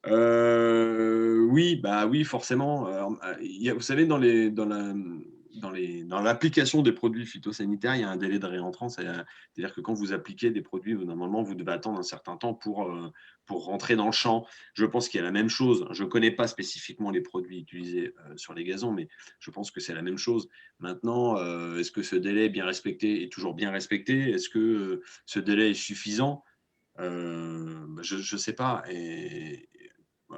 oui, forcément. Vous savez, dans l'application des produits phytosanitaires, il y a un délai de réentrance. C'est-à-dire que quand vous appliquez des produits, normalement, vous devez attendre un certain temps pour rentrer dans le champ. Je pense qu'il y a la même chose. Je ne connais pas spécifiquement les produits utilisés sur les gazons, mais je pense que c'est la même chose. Maintenant, est-ce que ce délai est toujours bien respecté? Est-ce que ce délai est suffisant? Je ne sais pas. Et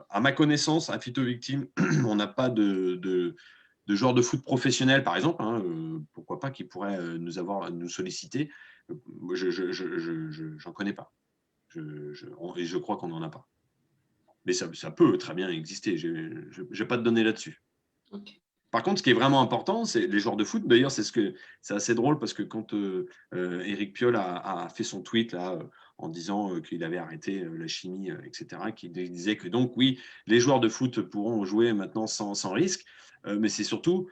à ma connaissance, à Phytovictime, on n'a pas de joueurs de foot professionnels, par exemple. Hein, pourquoi pas, qui pourraient nous solliciter. Je n'en connais pas. Et je crois qu'on n'en a pas. Mais ça peut très bien exister. Je n'ai pas de données là-dessus. Okay. Par contre, ce qui est vraiment important, c'est les joueurs de foot. D'ailleurs, c'est assez drôle parce que quand Éric Piolle a fait son tweet là, en disant qu'il avait arrêté la chimie, etc., qui disait que donc, oui, les joueurs de foot pourront jouer maintenant sans risque, mais c'est surtout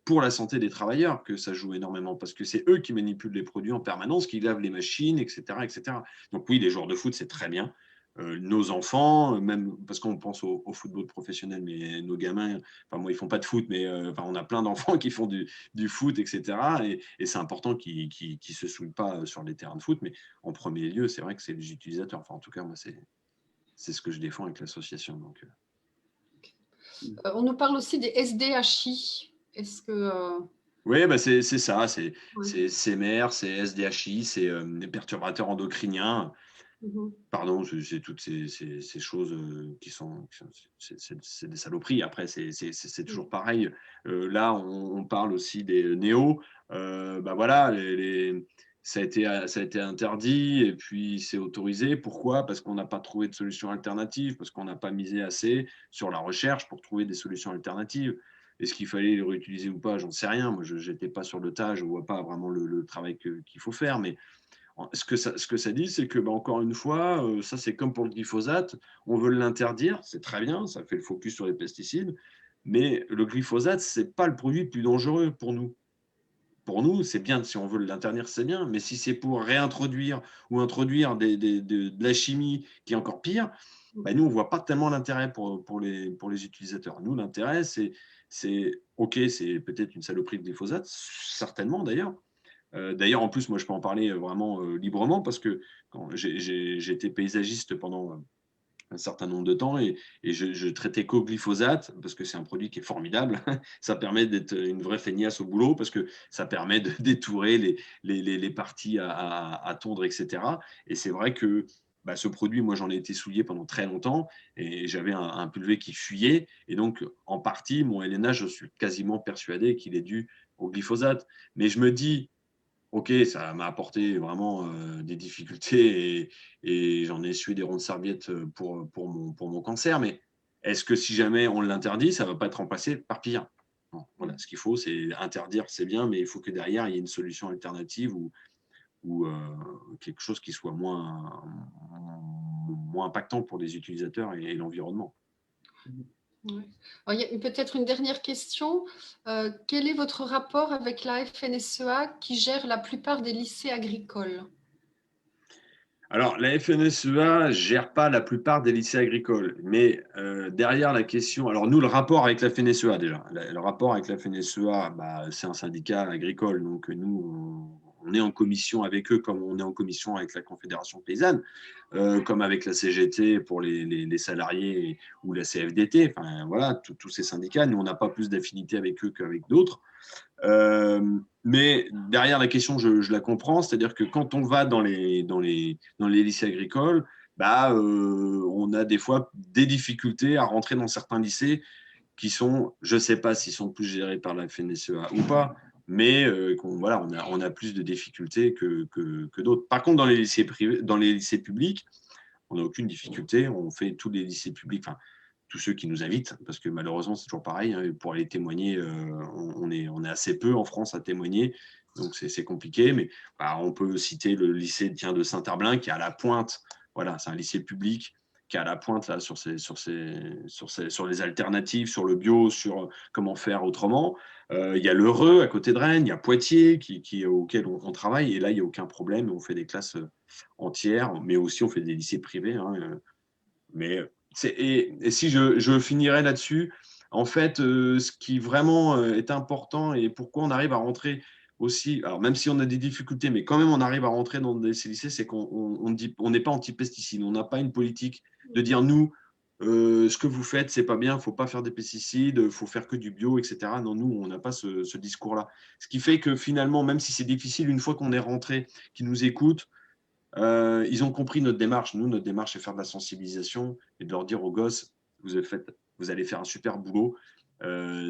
pour la santé des travailleurs que ça joue énormément parce que c'est eux qui manipulent les produits en permanence, qui lavent les machines, etc., etc. Donc, oui, les joueurs de foot, c'est très bien. Nos enfants, même parce qu'on pense au football professionnel, mais nos gamins, enfin moi ils font pas de foot, mais enfin, on a plein d'enfants qui font du foot, etc. Et c'est important qu'ils ne se saoulent pas sur les terrains de foot, mais en premier lieu, c'est vrai que c'est les utilisateurs. Enfin, en tout cas, moi, c'est ce que je défends avec l'association. Donc, On nous parle aussi des SDHI. Est-ce que… oui, bah c'est ça, c'est Ouais. CMR, c'est SDHI, c'est des perturbateurs endocriniens. Pardon, c'est toutes ces choses qui sont c'est des saloperies. Après, c'est toujours pareil. Là, on parle aussi des néos. Bah voilà, ça a été interdit et puis c'est autorisé. Pourquoi? Parce qu'on n'a pas trouvé de solution alternative, parce qu'on n'a pas misé assez sur la recherche pour trouver des solutions alternatives. Est-ce qu'il fallait les réutiliser ou pas? J'en sais rien. Moi, je n'étais pas sur le tas, je ne vois pas vraiment le travail qu'il faut faire. Mais ce que ça dit, c'est que, bah, encore une fois, ça c'est comme pour le glyphosate, on veut l'interdire, c'est très bien, ça fait le focus sur les pesticides, mais le glyphosate, ce n'est pas le produit le plus dangereux pour nous. Pour nous, c'est bien, si on veut l'interdire, c'est bien, mais si c'est pour réintroduire ou introduire de la chimie qui est encore pire, bah, nous, on ne voit pas tellement l'intérêt pour les utilisateurs. Nous, l'intérêt, OK, c'est peut-être une saloperie de glyphosate, certainement d'ailleurs, d'ailleurs, en plus, moi, je peux en parler vraiment librement parce que quand j'ai été paysagiste pendant un certain nombre de temps et je traitais qu'au glyphosate parce que c'est un produit qui est formidable. Ça permet d'être une vraie feignasse au boulot parce que ça permet de détourer les parties à tondre, etc. Et c'est vrai que bah, ce produit, moi, j'en ai été souillé pendant très longtemps et j'avais un pulvé qui fuyait. Et donc, en partie, mon LNA, je suis quasiment persuadé qu'il est dû au glyphosate. Mais je me dis, OK, ça m'a apporté vraiment des difficultés et j'en ai essuyé des rondes serviettes pour mon cancer. Mais est-ce que si jamais on l'interdit, ça ne va pas être remplacé par pire? Non, voilà, ce qu'il faut, c'est interdire, c'est bien, mais il faut que derrière, il y ait une solution alternative ou quelque chose qui soit moins impactant pour les utilisateurs et l'environnement. Ouais. Alors, il y a peut-être une dernière question. Quel est votre rapport avec la FNSEA qui gère la plupart des lycées agricoles? Alors, la FNSEA ne gère pas la plupart des lycées agricoles, mais derrière la question, alors nous, le rapport avec la FNSEA déjà, le rapport avec la FNSEA, bah, c'est un syndicat agricole, donc nous, on est en commission avec eux comme on est en commission avec la Confédération paysanne, comme avec la CGT pour les salariés ou la CFDT, enfin voilà, tous ces syndicats, nous, on n'a pas plus d'affinité avec eux qu'avec d'autres. Mais derrière la question, je la comprends, c'est-à-dire que quand on va dans les lycées agricoles, bah, on a des fois des difficultés à rentrer dans certains lycées qui sont, je ne sais pas s'ils sont plus gérés par la FNSEA ou pas, mais voilà, on a plus de difficultés que d'autres. Par contre, dans les lycées privés, dans les lycées publics, on n'a aucune difficulté. On fait tous les lycées publics, enfin, tous ceux qui nous invitent, parce que malheureusement, c'est toujours pareil. Hein, pour aller témoigner, on est assez peu en France à témoigner, donc c'est compliqué. Mais bah, on peut citer le lycée de Saint-Herblain, qui est à la pointe. Voilà, c'est un lycée public qui est à la pointe là, sur les alternatives, sur le bio, sur comment faire autrement. Il y a l'Heureux à côté de Rennes, il y a Poitiers auquel on travaille, et là, il n'y a aucun problème. On fait des classes entières, mais aussi on fait des lycées privés. Hein, mais et si je finirais là-dessus, en fait, ce qui vraiment est important et pourquoi on arrive à rentrer aussi, alors même si on a des difficultés, mais quand même on arrive à rentrer dans ces lycées, c'est qu'on n'est pas anti-pesticides. On n'a pas une politique de dire nous, ce que vous faites, c'est pas bien, il ne faut pas faire des pesticides, il faut faire que du bio, etc. Non, nous, on n'a pas ce discours-là. Ce qui fait que finalement, même si c'est difficile, une fois qu'on est rentré, qu'ils nous écoutent, ils ont compris notre démarche. Nous, notre démarche, c'est faire de la sensibilisation et de leur dire aux gosses, vous allez faire un super boulot.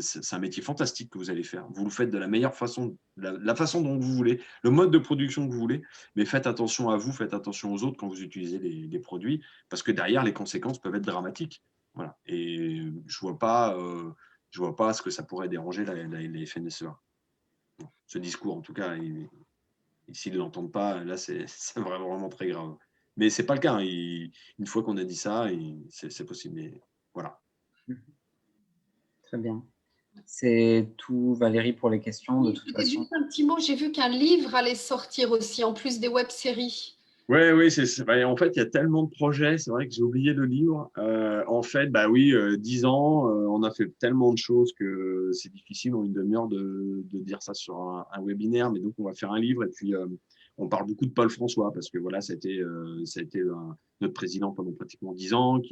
C'est un métier fantastique que vous allez faire. Vous le faites de la meilleure façon, la façon dont vous voulez, le mode de production que vous voulez, mais faites attention à vous, faites attention aux autres quand vous utilisez les produits, parce que derrière, les conséquences peuvent être dramatiques. Voilà. Et je ne vois pas je ne vois pas ce que ça pourrait déranger la FNSEA. Ce discours, en tout cas, s'ils ne l'entendent pas, là, c'est vraiment très grave. Mais ce n'est pas le cas. Hein. Une fois qu'on a dit ça, c'est possible. Mais voilà. Très bien. C'est tout, Valérie, pour les questions, de toute façon. Juste un petit mot, j'ai vu qu'un livre allait sortir aussi, en plus des web-séries. Oui, en fait, il y a tellement de projets, c'est vrai que j'ai oublié le livre. En fait, bah oui, 10 ans, on a fait tellement de choses que c'est difficile en une demi-heure de dire ça sur un webinaire, mais donc on va faire un livre et puis on parle beaucoup de Paul François parce que voilà, ça a été notre président pendant pratiquement 10 ans,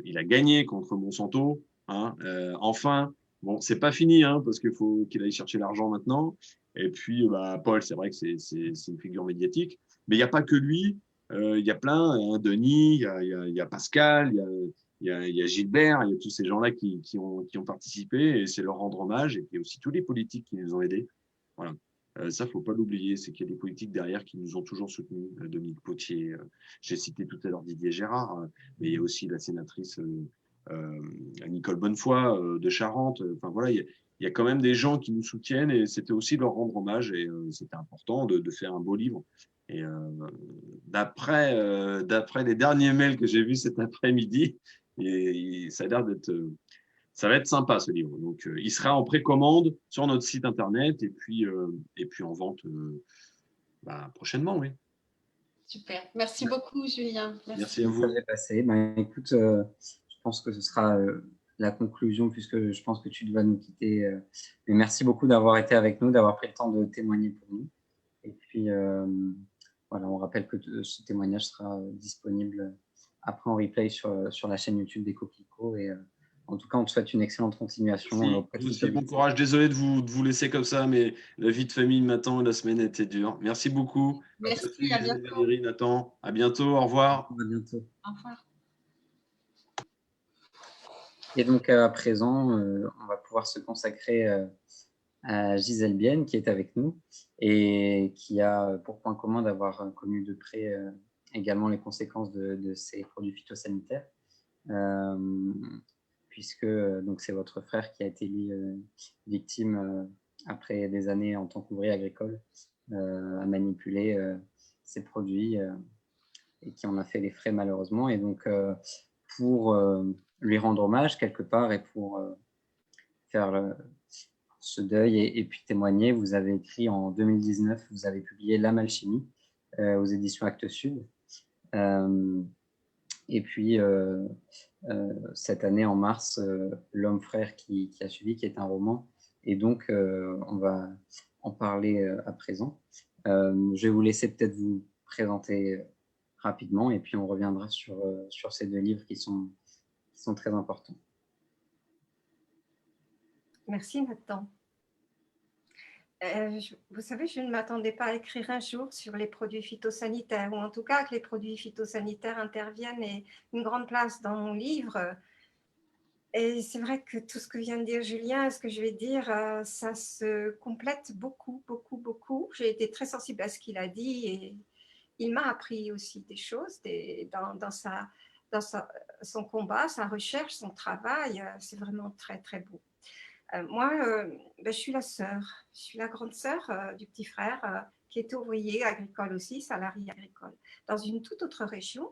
il a gagné contre Monsanto. Hein, enfin, bon, c'est pas fini hein, parce qu'il faut qu'il aille chercher l'argent maintenant. Et puis, bah, Paul, c'est vrai que c'est une figure médiatique. Mais il n'y a pas que lui, il y a plein, hein, Denis, il y a Pascal, il y a Gilbert, il y a tous ces gens-là qui ont participé et c'est leur rendre hommage. Et puis aussi tous les politiques qui nous ont aidés. Voilà. Ça, il ne faut pas l'oublier, c'est qu'il y a des politiques derrière qui nous ont toujours soutenus. Dominique Potier, j'ai cité tout à l'heure Didier Gérard, mais il y a aussi la sénatrice Nicole Bonnefoy de Charente. Enfin voilà, il y a quand même des gens qui nous soutiennent et c'était aussi de leur rendre hommage et c'était important de faire un beau livre. Et d'après les derniers mails que j'ai vus cet après-midi, ça a l'air d'être, ça va être sympa ce livre. Donc, il sera en précommande sur notre site internet et puis en vente prochainement, oui. Super. Merci beaucoup, Julien. Merci à vous. Ça va passer. Ben, écoute, je pense que ce sera la conclusion puisque je pense que tu dois nous quitter. Mais merci beaucoup d'avoir été avec nous, d'avoir pris le temps de témoigner pour nous. Et puis, voilà, on rappelle que ce témoignage sera disponible après en replay sur la chaîne YouTube des Coquelicots. Et en tout cas, on te souhaite une excellente continuation. Vous aussi, bon courage. Désolé de vous laisser comme ça, mais la vie de famille m'attend et la semaine était dure. Merci beaucoup. Merci, à bientôt. Valérie, Nathan. À bientôt. Au revoir. À bientôt. Au revoir. Et donc, à présent, on va pouvoir se consacrer à Gisèle Bienne, qui est avec nous et qui a pour point commun d'avoir connu de près également les conséquences de ces produits phytosanitaires, puisque donc c'est votre frère qui a été lui victime après des années en tant qu'ouvrier agricole à manipuler ces produits et qui en a fait les frais malheureusement. Et donc, pour lui rendre hommage quelque part et pour faire ce deuil et puis témoigner, vous avez écrit en 2019, vous avez publié La Malchimie aux éditions Actes Sud. Et puis, cette année, en mars, L'Homme frère qui a suivi, qui est un roman. Et donc, on va en parler à présent. Je vais vous laisser peut-être vous présenter rapidement et puis on reviendra sur ces deux livres qui sont très importants. Merci Nathan. Vous savez, je ne m'attendais pas à écrire un jour sur les produits phytosanitaires, ou en tout cas que les produits phytosanitaires interviennent et une grande place dans mon livre. Et c'est vrai que tout ce que vient de dire Julien, ce que je vais dire, ça se complète beaucoup, beaucoup, beaucoup. J'ai été très sensible à ce qu'il a dit et il m'a appris aussi des choses dans son combat, sa recherche, son travail. C'est vraiment très, très beau. Moi, je suis la sœur, je suis la grande sœur du petit frère qui est ouvrier agricole aussi, salarié agricole, dans une toute autre région,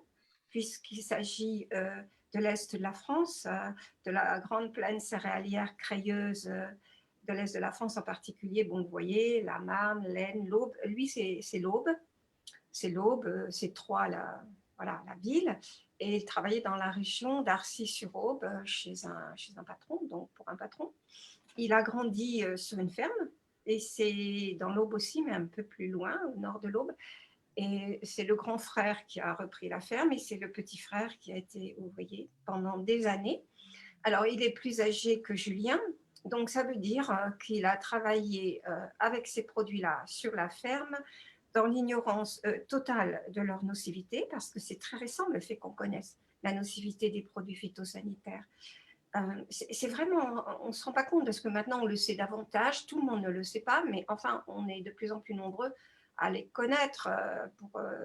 puisqu'il s'agit de l'Est de la France, de la grande plaine céréalière crayeuse de l'Est de la France en particulier. Bon, vous voyez, la Marne, l'Aisne, l'Aube. Lui, c'est l'Aube. C'est l'Aube, c'est Troyes, la ville. Et il travaillait dans la région d'Arcis-sur-Aube chez un patron, donc pour un patron. Il a grandi sur une ferme et c'est dans l'Aube aussi, mais un peu plus loin, au nord de l'Aube. Et c'est le grand frère qui a repris la ferme et c'est le petit frère qui a été ouvrier pendant des années. Alors, il est plus âgé que Julien, donc ça veut dire qu'il a travaillé avec ces produits-là sur la ferme dans l'ignorance totale de leur nocivité, parce que c'est très récent le fait qu'on connaisse la nocivité des produits phytosanitaires. C'est vraiment, on ne se rend pas compte parce que maintenant on le sait davantage, tout le monde ne le sait pas, mais enfin on est de plus en plus nombreux à les connaître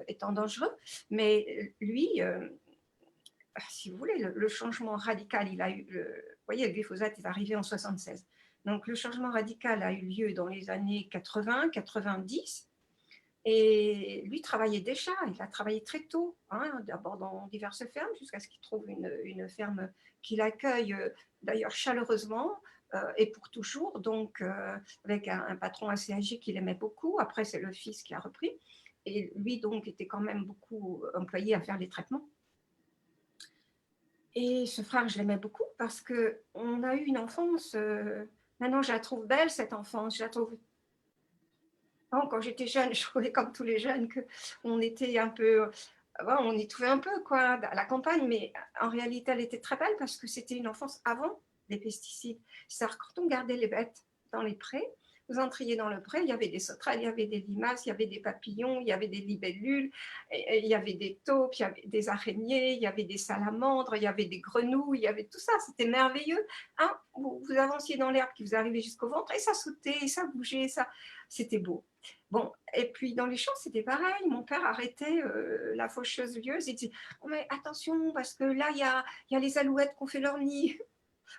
étant dangereux. Mais lui, si vous voulez, le changement radical, vous voyez, le glyphosate est arrivé en 76. Donc, le changement radical a eu lieu dans les années 80, 90. Et lui travaillait déjà, il a travaillé très tôt, hein, d'abord dans diverses fermes, jusqu'à ce qu'il trouve une ferme qui l'accueille d'ailleurs chaleureusement et pour toujours, donc avec un patron assez âgé qu'il aimait beaucoup. Après, c'est le fils qui a repris. Et lui, donc, était quand même beaucoup employé à faire les traitements. Et ce frère, je l'aimais beaucoup parce qu'on a eu une enfance, maintenant je la trouve belle, cette enfance, je la trouve. Non, quand j'étais jeune, je trouvais comme tous les jeunes qu'on était un peu, on y trouvait un peu quoi, à la campagne, mais en réalité, elle était très belle parce que c'était une enfance avant les pesticides. C'est-à-dire quand on gardait les bêtes dans les prés, vous entriez dans le pré, il y avait des sauterelles, il y avait des limaces, il y avait des papillons, il y avait des libellules, il y avait des taupes, il y avait des araignées, il y avait des salamandres, il y avait des grenouilles, il y avait tout ça, c'était merveilleux. Hein, vous avanciez dans l'herbe qui vous arrivait jusqu'au ventre et ça sautait, et ça bougeait, c'était beau. Bon, et puis dans les champs, c'était pareil. Mon père arrêtait la faucheuse lieuse et disait oh, mais attention, parce que là, il y a les alouettes qui ont fait leur nid.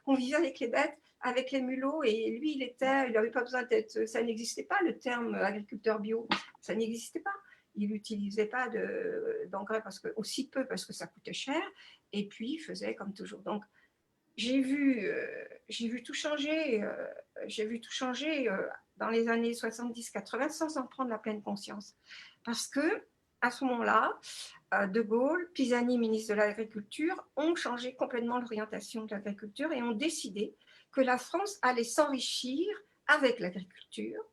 On vivait avec les bêtes, avec les mulots, et lui, il n'avait pas besoin d'être. Ça n'existait pas, le terme agriculteur bio. Ça n'existait pas. Il n'utilisait pas d'engrais aussi peu parce que ça coûtait cher, et puis il faisait comme toujours. Donc, j'ai vu tout changer. J'ai vu tout changer dans les années 70-80 sans en prendre la pleine conscience. Parce que à ce moment-là, De Gaulle, Pisani, ministre de l'Agriculture, ont changé complètement l'orientation de l'agriculture et ont décidé que la France allait s'enrichir avec l'agriculture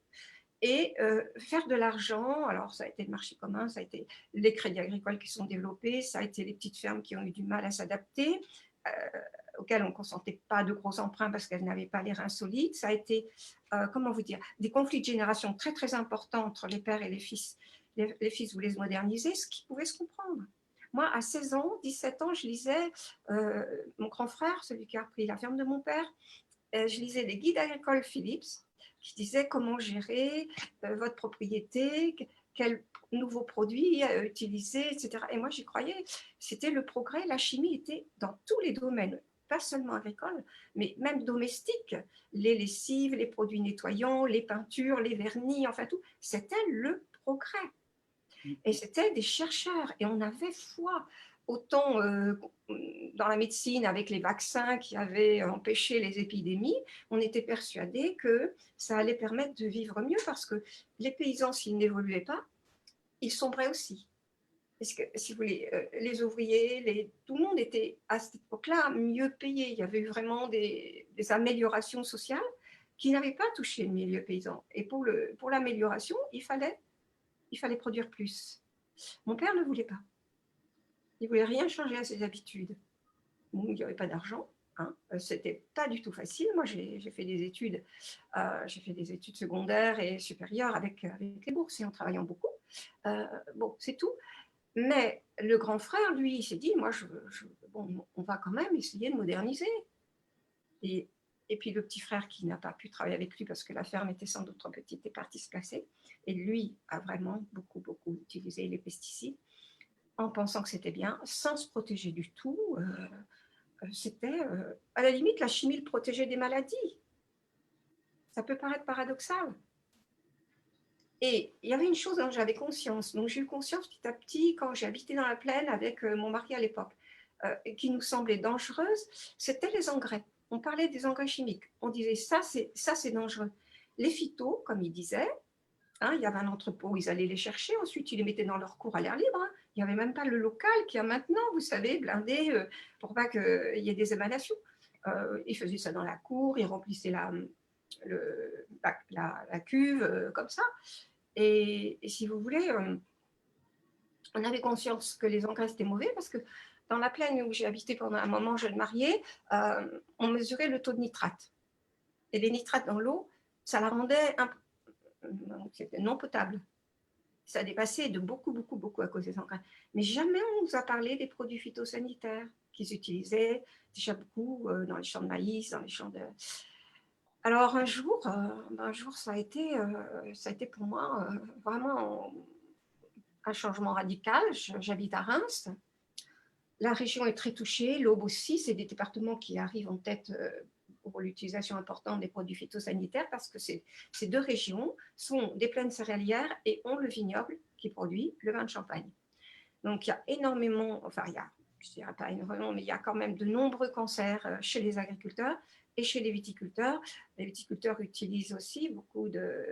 et faire de l'argent. Alors, ça a été le marché commun, ça a été les crédits agricoles qui sont développés, ça a été les petites fermes qui ont eu du mal à s'adapter, auxquelles on ne consentait pas de gros emprunts parce qu'elles n'avaient pas les reins solides. Ça a été, comment vous dire, des conflits de génération très, très importants entre les pères et les fils. Les fils voulaient se moderniser, ce qui pouvait se comprendre. Moi, à 16 ans, 17 ans, je lisais, mon grand frère, celui qui a repris la ferme de mon père, je lisais des guides agricoles Philips qui disaient comment gérer votre propriété, quels nouveaux produits utiliser, etc. Et moi, j'y croyais. C'était le progrès. La chimie était dans tous les domaines, pas seulement agricoles, mais même domestiques. Les lessives, les produits nettoyants, les peintures, les vernis, enfin tout. C'était le progrès. Et c'était des chercheurs. Et on avait foi. Autant dans la médecine, avec les vaccins qui avaient empêché les épidémies, on était persuadé que ça allait permettre de vivre mieux parce que les paysans, s'ils n'évoluaient pas, ils sombraient aussi. Parce que, si vous voulez, les ouvriers, tout le monde était à cette époque-là mieux payé. Il y avait eu vraiment des améliorations sociales qui n'avaient pas touché le milieu paysan. Et pour l'amélioration, il fallait produire plus. Mon père ne voulait pas. Il ne voulait rien changer à ses habitudes. Bon, il n'y avait pas d'argent. Hein. C'était pas du tout facile. Moi, j'ai fait des études. J'ai fait des études secondaires et supérieures avec les bourses et en travaillant beaucoup. Bon, c'est tout. Mais le grand frère, lui, il s'est dit, moi, bon, on va quand même essayer de moderniser. Et puis le petit frère qui n'a pas pu travailler avec lui parce que la ferme était sans doute trop petite est parti se placer. Et lui a vraiment beaucoup, beaucoup utilisé les pesticides en pensant que c'était bien, sans se protéger du tout. C'était, à la limite, la chimie le protégeait des maladies. Ça peut paraître paradoxal. Et il y avait une chose dont j'avais conscience. Donc, j'ai eu conscience petit à petit quand j'ai habité dans la plaine avec mon mari à l'époque, qui nous semblait dangereuse, c'était les engrais. On parlait des engrais chimiques. On disait ça, c'est dangereux. Les phytos, comme il disait, hein, il y avait un entrepôt où ils allaient les chercher. Ensuite, ils les mettaient dans leur cour à l'air libre. Hein. Il n'y avait même pas le local qui a maintenant, vous savez, blindé pour pas qu'il y ait des émanations. Ils faisaient ça dans la cour, ils remplissaient la cuve comme ça. Et si vous voulez, on avait conscience que les engrais, c'était mauvais parce que dans la plaine où j'ai habité pendant un moment, jeune mariée, on mesurait le taux de nitrate. Et les nitrates dans l'eau, ça la rendait c'était non potable. Ça a dépassé de beaucoup, beaucoup, beaucoup à cause des engrais. Mais jamais on nous a parlé des produits phytosanitaires qu'ils utilisaient déjà beaucoup dans les champs de maïs, dans les champs de... Alors un jour, ça a été pour moi vraiment un changement radical. J'habite à Reims. La région est très touchée, l'Aube aussi, c'est des départements qui arrivent en tête pour l'utilisation importante des produits phytosanitaires parce que ces deux régions sont des plaines céréalières et ont le vignoble qui produit le vin de Champagne. Donc il y a énormément, enfin il y a, je ne dirais pas énormément, mais il y a quand même de nombreux cancers chez les agriculteurs et chez les viticulteurs. Les viticulteurs utilisent aussi beaucoup de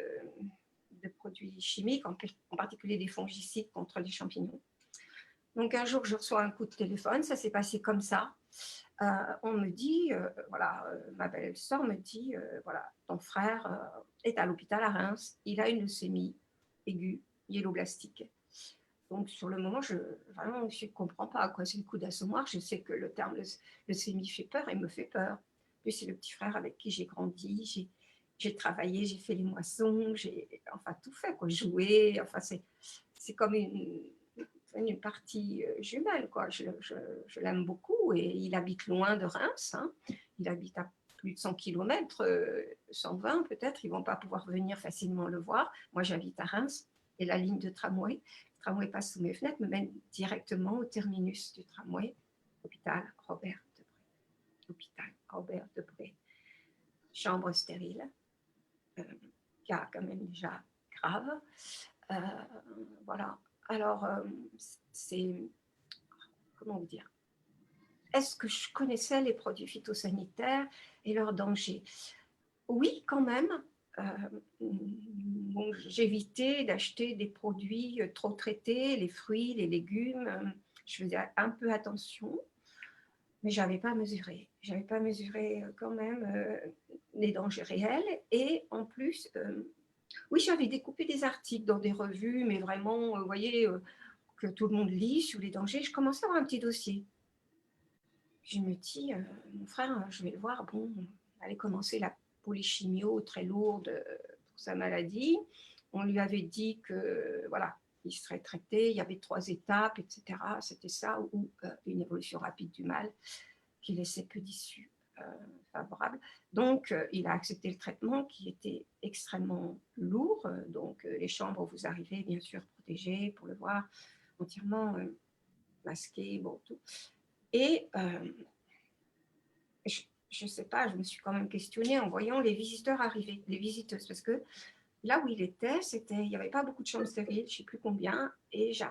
produits chimiques, en particulier des fongicides contre les champignons. Donc un jour, je reçois un coup de téléphone, ça s'est passé comme ça. On me dit, ma belle-sœur me dit, voilà, ton frère est à l'hôpital à Reims, il a une leucémie aiguë, myéloblastique. Donc sur le moment, je ne comprends pas quoi c'est le coup d'assommoir. Je sais que le terme leucémie fait peur et me fait peur. Puis c'est le petit frère avec qui j'ai grandi, j'ai travaillé, j'ai fait les moissons, j'ai enfin tout fait, quoi, joué. Enfin c'est comme une partie jumelle, quoi. Je l'aime beaucoup et il habite loin de Reims. Hein. Il habite à plus de 100 km, 120 peut-être. Ils ne vont pas pouvoir venir facilement le voir. Moi, j'habite à Reims et la ligne de tramway, le tramway passe sous mes fenêtres, me mène directement au terminus du tramway, hôpital Robert Debré. Hôpital Robert Debré. Chambre stérile, cas quand même déjà grave. Voilà. Alors, c'est, comment vous dire, est-ce que je connaissais les produits phytosanitaires et leurs dangers? Oui, quand même. Bon, j'évitais d'acheter des produits trop traités, les fruits, les légumes. Je faisais un peu attention, mais je n'avais pas mesuré. Je n'avais pas mesuré quand même les dangers réels. Et en plus, oui, j'avais découpé des articles dans des revues, mais vraiment, vous voyez, que tout le monde lit sur les dangers. Je commençais à avoir un petit dossier. Je me dis, mon frère, je vais le voir, bon, il allait commencer la polychimio très lourde pour sa maladie. On lui avait dit que, voilà, il serait traité, il y avait 3 étapes, etc. C'était ça, ou une évolution rapide du mal qui laissait peu d'issue favorable. Donc, il a accepté le traitement qui était extrêmement lourd. Donc, les chambres où vous arrivez, bien sûr, protégées pour le voir, entièrement masqué, bon, tout. Et je ne sais pas, je me suis quand même questionnée en voyant les visiteurs arriver, les visiteuses, parce que là où il était, il n'y avait pas beaucoup de chambres stériles, je ne sais plus combien, et je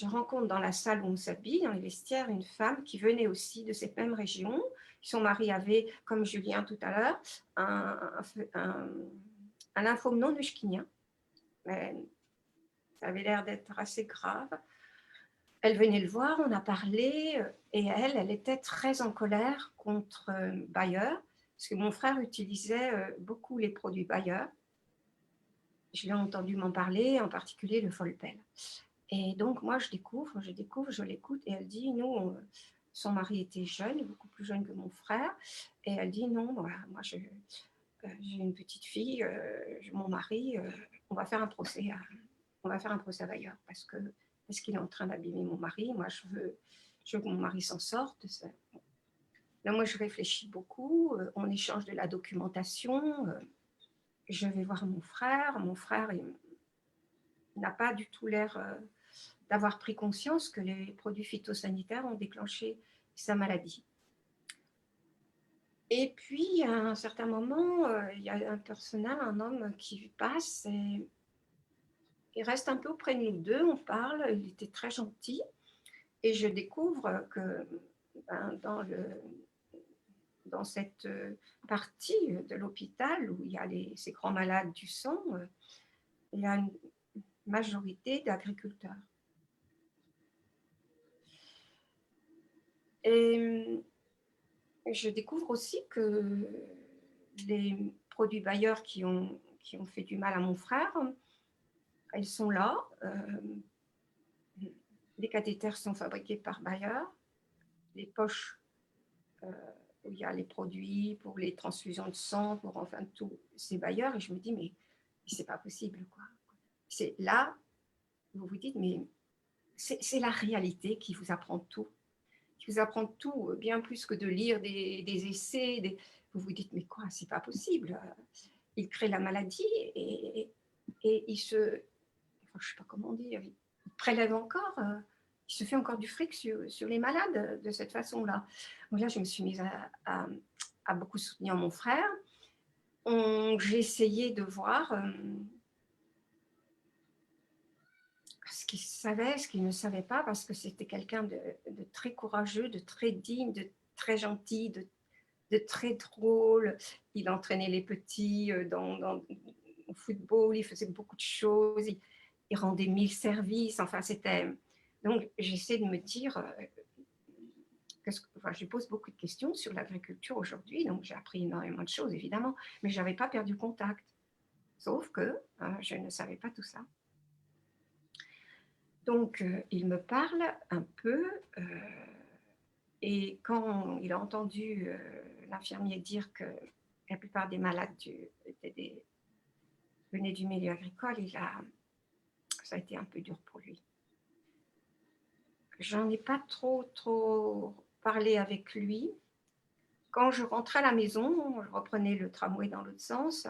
rencontre dans la salle où on s'habille, dans les vestiaires, une femme qui venait aussi de cette même région. Son mari avait, comme Julien tout à l'heure, un lymphome non hodgkinien. Ça avait l'air d'être assez grave. Elle venait le voir, on a parlé, et elle était très en colère contre Bayer, parce que mon frère utilisait beaucoup les produits Bayer. Je l'ai entendu m'en parler, en particulier le Folpel. Et donc, moi, je découvre, je l'écoute, et elle dit, nous, son mari était jeune, beaucoup plus jeune que mon frère, et elle dit, non, moi, j'ai une petite fille, mon mari, on va faire un procès à Bayer, parce qu'il est en train d'abîmer mon mari. Moi, je veux que mon mari s'en sorte. Là, moi, je réfléchis beaucoup, on échange de la documentation, je vais voir mon frère. Mon frère, il n'a pas du tout l'air d'avoir pris conscience que les produits phytosanitaires ont déclenché sa maladie. Et puis, à un certain moment, il y a un personnel, un homme qui passe et il reste un peu auprès de nous deux, on parle, il était très gentil. Et je découvre que dans cette partie de l'hôpital où il y a ces grands malades du sang, il y a une majorité d'agriculteurs. Et je découvre aussi que les produits Bayer qui ont fait du mal à mon frère, ils sont là. Les cathéters sont fabriqués par Bayer. Les poches où il y a les produits pour les transfusions de sang, pour enfin tout, c'est Bayer. Et je me dis, mais c'est pas possible, quoi. C'est là, vous vous dites, mais c'est la réalité qui vous apprend tout. Qui vous apprend tout, bien plus que de lire des essais. Vous vous dites, mais quoi, c'est pas possible. Il crée la maladie et il se... Enfin, je sais pas comment dire. Il prélève encore, il se fait encore du fric sur les malades de cette façon-là. Donc là, je me suis mise à beaucoup soutenir mon frère. J'ai essayé de voir ce qu'il savait, ce qu'il ne savait pas, parce que c'était quelqu'un de très courageux, de très digne, de très gentil, de très drôle. Il entraînait les petits au football, il faisait beaucoup de choses, il rendait 1000 services. Enfin, c'était... Donc, j'essaie de me dire... je lui pose beaucoup de questions sur l'agriculture aujourd'hui, donc j'ai appris énormément de choses, évidemment, mais je n'avais pas perdu contact. Sauf que je ne savais pas tout ça. Donc, il me parle un peu, et quand il a entendu l'infirmier dire que la plupart des malades venaient du milieu agricole, ça a été un peu dur pour lui. J'en ai pas trop parlé avec lui. Quand je rentrais à la maison, je reprenais le tramway dans l'autre sens.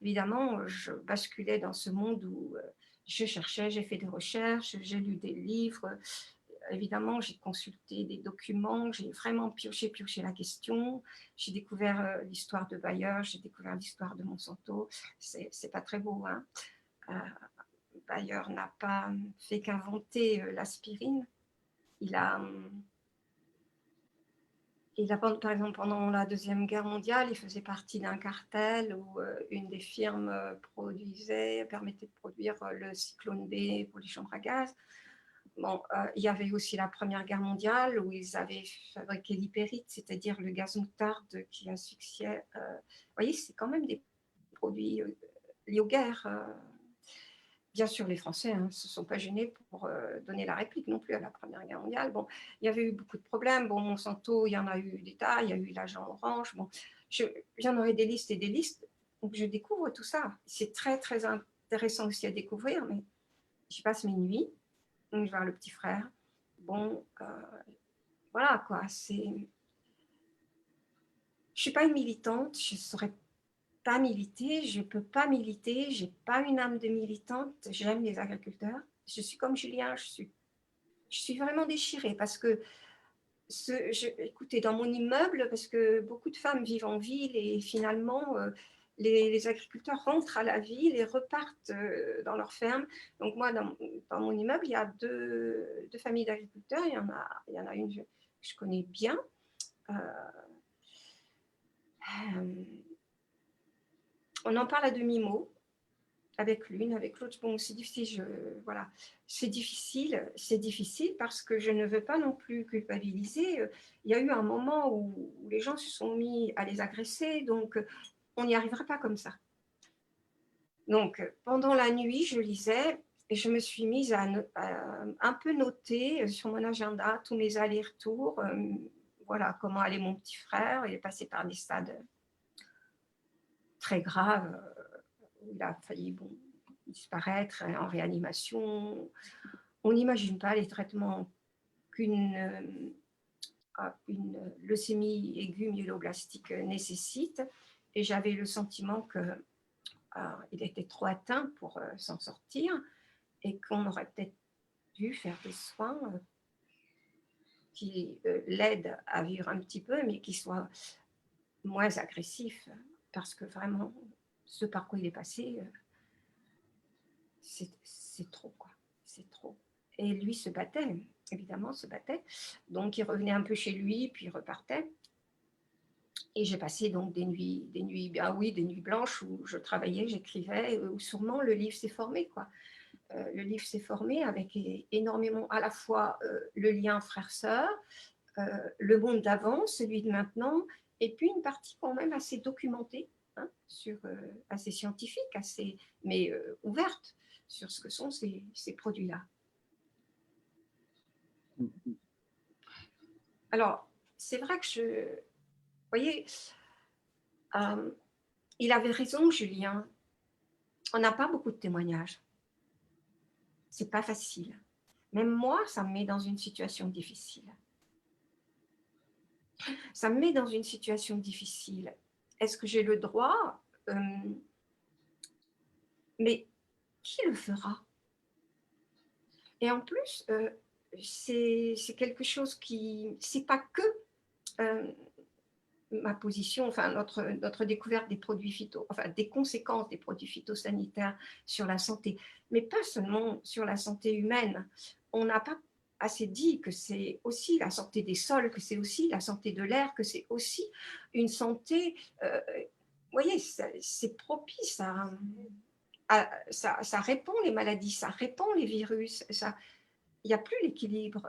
Évidemment, je basculais dans ce monde où je cherchais, j'ai fait des recherches, j'ai lu des livres. Évidemment, j'ai consulté des documents, j'ai vraiment pioché la question. J'ai découvert l'histoire de Bayer, j'ai découvert l'histoire de Monsanto. C'est pas très beau, hein. Bayer n'a pas fait qu'inventer l'aspirine. Il a, par exemple, pendant la Deuxième Guerre mondiale, il faisait partie d'un cartel où une des firmes permettait de produire le cyclone B pour les chambres à gaz. Bon, il y avait aussi la Première Guerre mondiale où ils avaient fabriqué l'hypérite, c'est-à-dire le gaz moutarde qui asphyxiait. Vous voyez, c'est quand même des produits liés aux guerres. Bien sûr, les Français ne se sont pas gênés pour donner la réplique non plus à la Première Guerre mondiale. Bon, il y avait eu beaucoup de problèmes. Bon, Monsanto, il y en a eu des tas. Il y a eu l'agent orange. Bon, j'en aurais des listes et des listes. Donc, je découvre tout ça. C'est très, très intéressant aussi à découvrir, mais je passe mes nuits vers le petit frère. Bon, voilà quoi. Je ne suis pas une militante. Je ne saurais pas militer, je ne peux pas militer, je n'ai pas une âme de militante, j'aime les agriculteurs. Je suis comme Julien, je suis vraiment déchirée parce que, écoutez, dans mon immeuble, parce que beaucoup de femmes vivent en ville et finalement, les agriculteurs rentrent à la ville et repartent dans leur ferme. Donc moi, dans mon immeuble, il y a deux familles d'agriculteurs, il y en a une que je connais bien. On en parle à demi-mot, avec l'une, avec l'autre. Bon, c'est difficile, voilà. C'est difficile parce que je ne veux pas non plus culpabiliser. Il y a eu un moment où les gens se sont mis à les agresser, donc on n'y arrivera pas comme ça. Donc, pendant la nuit, je lisais et je me suis mise à un peu noter sur mon agenda tous mes allers-retours. Voilà, comment allait mon petit frère. Il est passé par des stades très graves où il a failli disparaître en réanimation. On n'imagine pas les traitements qu'une leucémie aiguë myéloblastique nécessite. Et j'avais le sentiment qu'il était trop atteint pour s'en sortir et qu'on aurait peut-être dû faire des soins qui l'aident à vivre un petit peu, mais qui soient moins agressifs. Parce que vraiment, ce par quoi il est passé, c'est trop, quoi. C'est trop. Et lui se battait, évidemment, se battait. Donc, il revenait un peu chez lui, puis il repartait. Et j'ai passé donc des nuits blanches où je travaillais, j'écrivais, où sûrement le livre s'est formé, quoi. Le livre s'est formé avec énormément, à la fois le lien frère-sœur, le monde d'avant, celui de maintenant, et puis une partie quand même assez documentée, hein, assez scientifique, mais ouverte sur ce que sont ces produits-là. Alors, c'est vrai que vous voyez, il avait raison, Julien. On n'a pas beaucoup de témoignages. C'est pas facile. Même moi, ça me met dans une situation difficile. Ça me met dans une situation difficile. Est-ce que j'ai le droit mais qui le fera? Et en plus, c'est quelque chose qui, c'est pas que euh, ma position, enfin notre découverte des produits phyto, enfin des conséquences des produits phytosanitaires sur la santé, mais pas seulement sur la santé humaine. On n'a pas assez dit que c'est aussi la santé des sols, que c'est aussi la santé de l'air, que c'est aussi une santé, vous voyez, c'est propice ça répand les maladies, ça répand les virus, ça, il n'y a plus l'équilibre.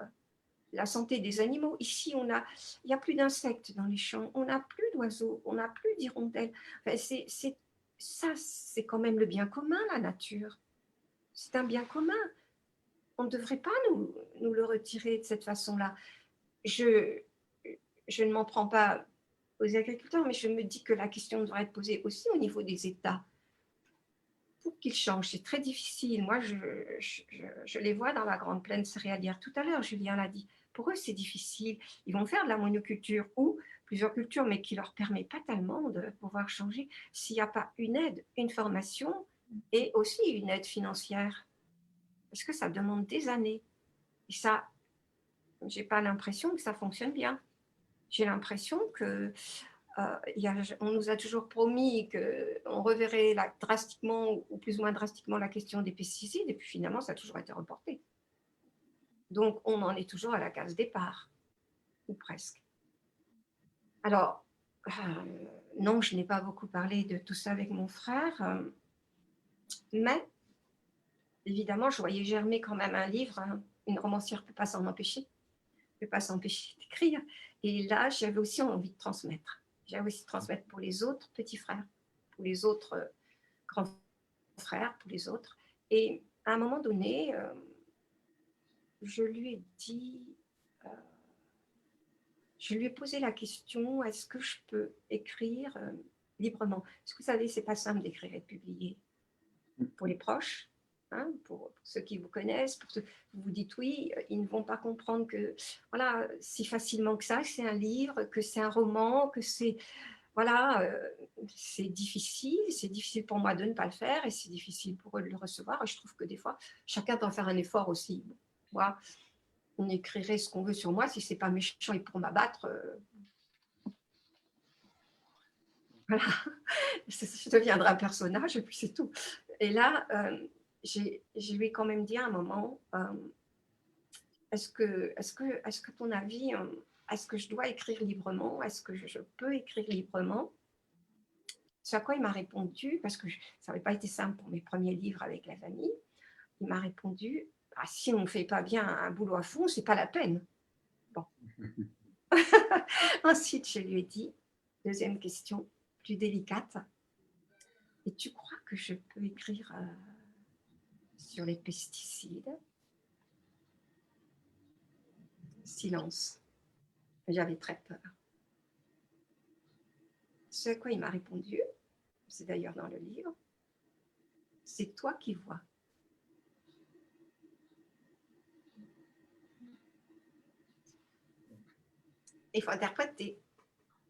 La santé des animaux. Ici, il n'y a plus d'insectes dans les champs, on n'a plus d'oiseaux, on n'a plus d'hirondelles. Enfin, ça, c'est quand même le bien commun, la nature. C'est un bien commun. On ne devrait pas nous le retirer de cette façon-là. Je, je ne m'en prends pas aux agriculteurs, mais je me dis que la question devrait être posée aussi au niveau des États. Pour qu'ils changent, c'est très difficile. Moi, je les vois dans la grande plaine céréalière. Tout à l'heure, Julien l'a dit. Pour eux, c'est difficile. Ils vont faire de la monoculture ou plusieurs cultures, mais qui ne leur permet pas tellement de pouvoir changer s'il n'y a pas une aide, une formation et aussi une aide financière. Parce que ça demande des années. Et ça, je n'ai pas l'impression que ça fonctionne bien. J'ai l'impression que on nous a toujours promis qu'on reverrait drastiquement ou plus ou moins drastiquement la question des pesticides et puis finalement ça a toujours été reporté. Donc on en est toujours à la case départ, ou presque. Alors, non, je n'ai pas beaucoup parlé de tout ça avec mon frère, mais évidemment je voyais germer quand même un livre, hein. Une romancière ne peut pas s'en empêcher, ne peut pas s'empêcher d'écrire. Et là, j'avais aussi envie de transmettre. J'avais aussi de transmettre pour les autres petits frères, pour les autres grands frères, pour les autres. Et à un moment donné, je lui ai dit, je lui ai posé la question, est-ce que je peux écrire librement? Parce que vous savez, c'est pas simple d'écrire et de publier. Pour les proches, hein, pour ceux qui vous connaissent, pour ceux vous vous dites oui, ils ne vont pas comprendre que voilà, si facilement que ça, c'est un livre, que c'est un roman, que c'est voilà, c'est difficile pour moi de ne pas le faire et c'est difficile pour eux de le recevoir. Et je trouve que des fois, chacun doit faire un effort aussi. Moi, on écrirait ce qu'on veut sur moi, si c'est pas méchant et pour m'abattre, voilà, je deviendrai un personnage et puis c'est tout. Et là, je lui ai quand même dit à un moment, est-ce que ton avis, est-ce que je dois écrire librement? Est-ce que je peux écrire librement? Ce à quoi il m'a répondu, parce que ça n'avait pas été simple pour mes premiers livres avec la famille, il m'a répondu, ah, si on ne fait pas bien un boulot à fond, c'est pas la peine. Bon. Ensuite, je lui ai dit, deuxième question, plus délicate, et tu crois que je peux écrire sur les pesticides? Silence. J'avais très peur. Ce à quoi il m'a répondu, c'est d'ailleurs dans le livre, c'est toi qui vois. Il faut interpréter.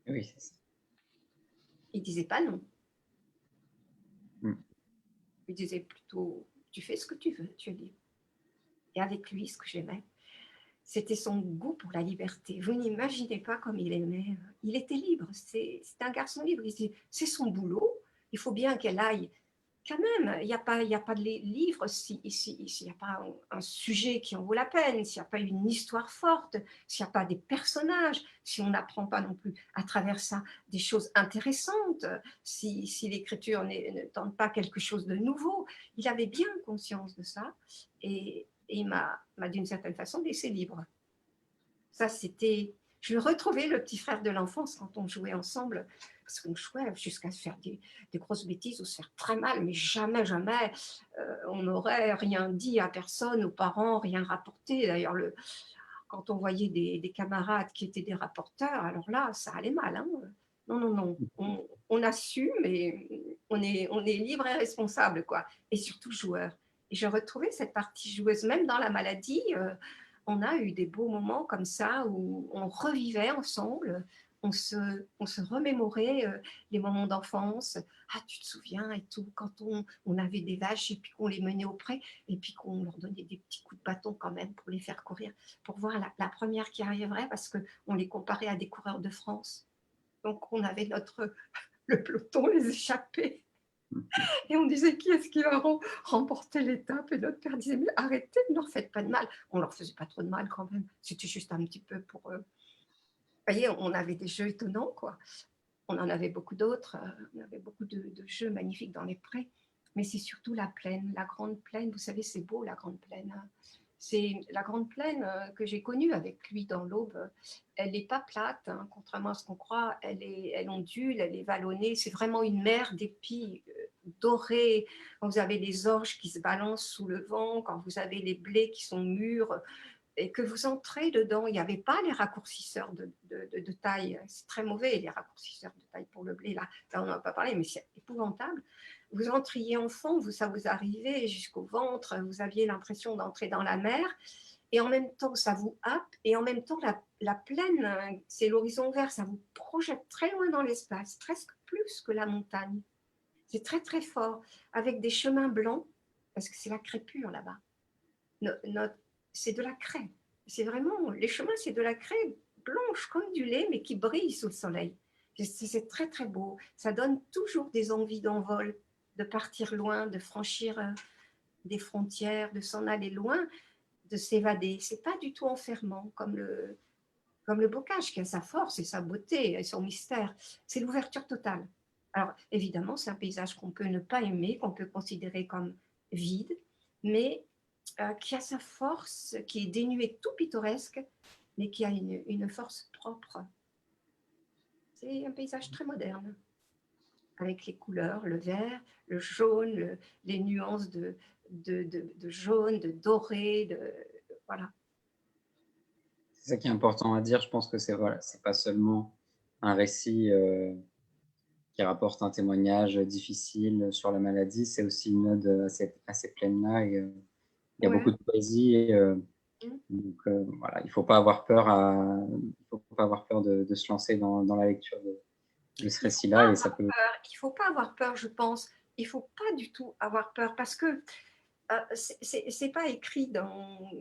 Oui, c'est ça. Il ne disait pas non. Mm. Il disait plutôt, tu fais ce que tu veux, tu es libre. Et avec lui, ce que j'aimais, c'était son goût pour la liberté. Vous n'imaginez pas comme il aimait. Il était libre, c'est un garçon libre. Il dit, c'est son boulot, il faut bien qu'elle aille. Quand même, il n'y a pas de livre s'il n'y a pas un sujet qui en vaut la peine, s'il n'y a pas une histoire forte, s'il n'y a pas des personnages, si on n'apprend pas non plus à travers ça des choses intéressantes, si l'écriture ne tente pas quelque chose de nouveau. Il avait bien conscience de ça et il m'a d'une certaine façon laissé libre. Ça, c'était... Je retrouvais le petit frère de l'enfance quand on jouait ensemble, parce qu'on jouait jusqu'à se faire des grosses bêtises ou se faire très mal, mais jamais, jamais, on n'aurait rien dit à personne, aux parents, rien rapporté. D'ailleurs, quand on voyait des camarades qui étaient des rapporteurs, alors là, ça allait mal. Hein. Non, non, non, on assume et on est libre et responsable, quoi. Et surtout joueur. Et je retrouvais cette partie joueuse, même dans la maladie. On a eu des beaux moments comme ça où on revivait ensemble, on se remémorait les moments d'enfance. Ah, tu te souviens et tout, quand on avait des vaches et puis qu'on les menait au pré et puis qu'on leur donnait des petits coups de bâton quand même pour les faire courir, pour voir la première qui arriverait, parce qu'on les comparait à des coureurs de France. Donc, on avait le peloton, les échappés. Et on disait qui est-ce qui va remporter l'étape, et notre père disait mais arrêtez, ne leur faites pas de mal. On leur faisait pas trop de mal quand même, c'était juste un petit peu pour vous voyez, on avait des jeux étonnants, quoi. On en avait beaucoup d'autres, on avait beaucoup de jeux magnifiques dans les prés, mais c'est surtout la plaine, la grande plaine. Vous savez, c'est beau la grande plaine. C'est la grande plaine que j'ai connue avec lui dans l'Aube. Elle n'est pas plate, hein, contrairement à ce qu'on croit. Elle ondule, elle est vallonnée. C'est vraiment une mer d'épis dorés. Quand vous avez les orges qui se balancent sous le vent, quand vous avez les blés qui sont mûrs, et que vous entrez dedans, il n'y avait pas les raccourcisseurs de taille. C'est très mauvais, les raccourcisseurs de taille pour le blé. Là on n'en a pas parlé, mais c'est épouvantable. Vous entriez en fond, ça vous arrivait jusqu'au ventre, vous aviez l'impression d'entrer dans la mer, et en même temps, ça vous happe, et en même temps, la plaine, c'est l'horizon vert, ça vous projette très loin dans l'espace, presque plus que la montagne. C'est très, très fort, avec des chemins blancs, parce que c'est la craie pure là-bas. C'est de la craie. C'est vraiment, les chemins, c'est de la craie blanche comme du lait, mais qui brille sous le soleil. C'est très, très beau. Ça donne toujours des envies d'envol, de partir loin, de franchir des frontières, de s'en aller loin, de s'évader. C'est pas du tout enfermant, comme le bocage qui a sa force et sa beauté et son mystère. C'est l'ouverture totale. Alors, évidemment, c'est un paysage qu'on peut ne pas aimer, qu'on peut considérer comme vide, mais qui a sa force, qui est dénuée de tout pittoresque, mais qui a une force propre. C'est un paysage très moderne, avec les couleurs, le vert, le jaune, les nuances de jaune, de doré, voilà. C'est ça qui est important à dire. Je pense que c'est pas seulement un récit qui rapporte un témoignage difficile sur la maladie, c'est aussi une ode à ces plaines-là. Et, il y a beaucoup de poésie. Donc voilà, il faut pas avoir peur de se lancer dans la lecture de ce récit-là. Et ça peut... Il ne faut pas avoir peur, je pense. Il ne faut pas du tout avoir peur, parce que c'est pas écrit dans...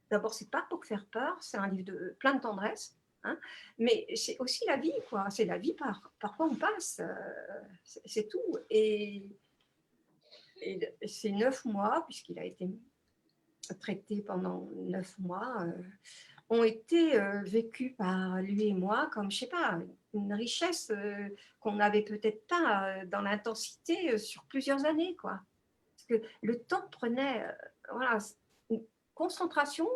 D'abord, c'est pas pour faire peur, c'est un livre de plein de tendresse, hein, mais c'est aussi la vie, quoi. C'est la vie par quoi on passe, c'est tout. Et ces 9 mois, puisqu'il a été traité pendant 9 mois, ont été vécus par lui et moi comme, je sais pas, une richesse qu'on n'avait peut-être pas dans l'intensité sur plusieurs années, quoi. Parce que le temps prenait voilà, une concentration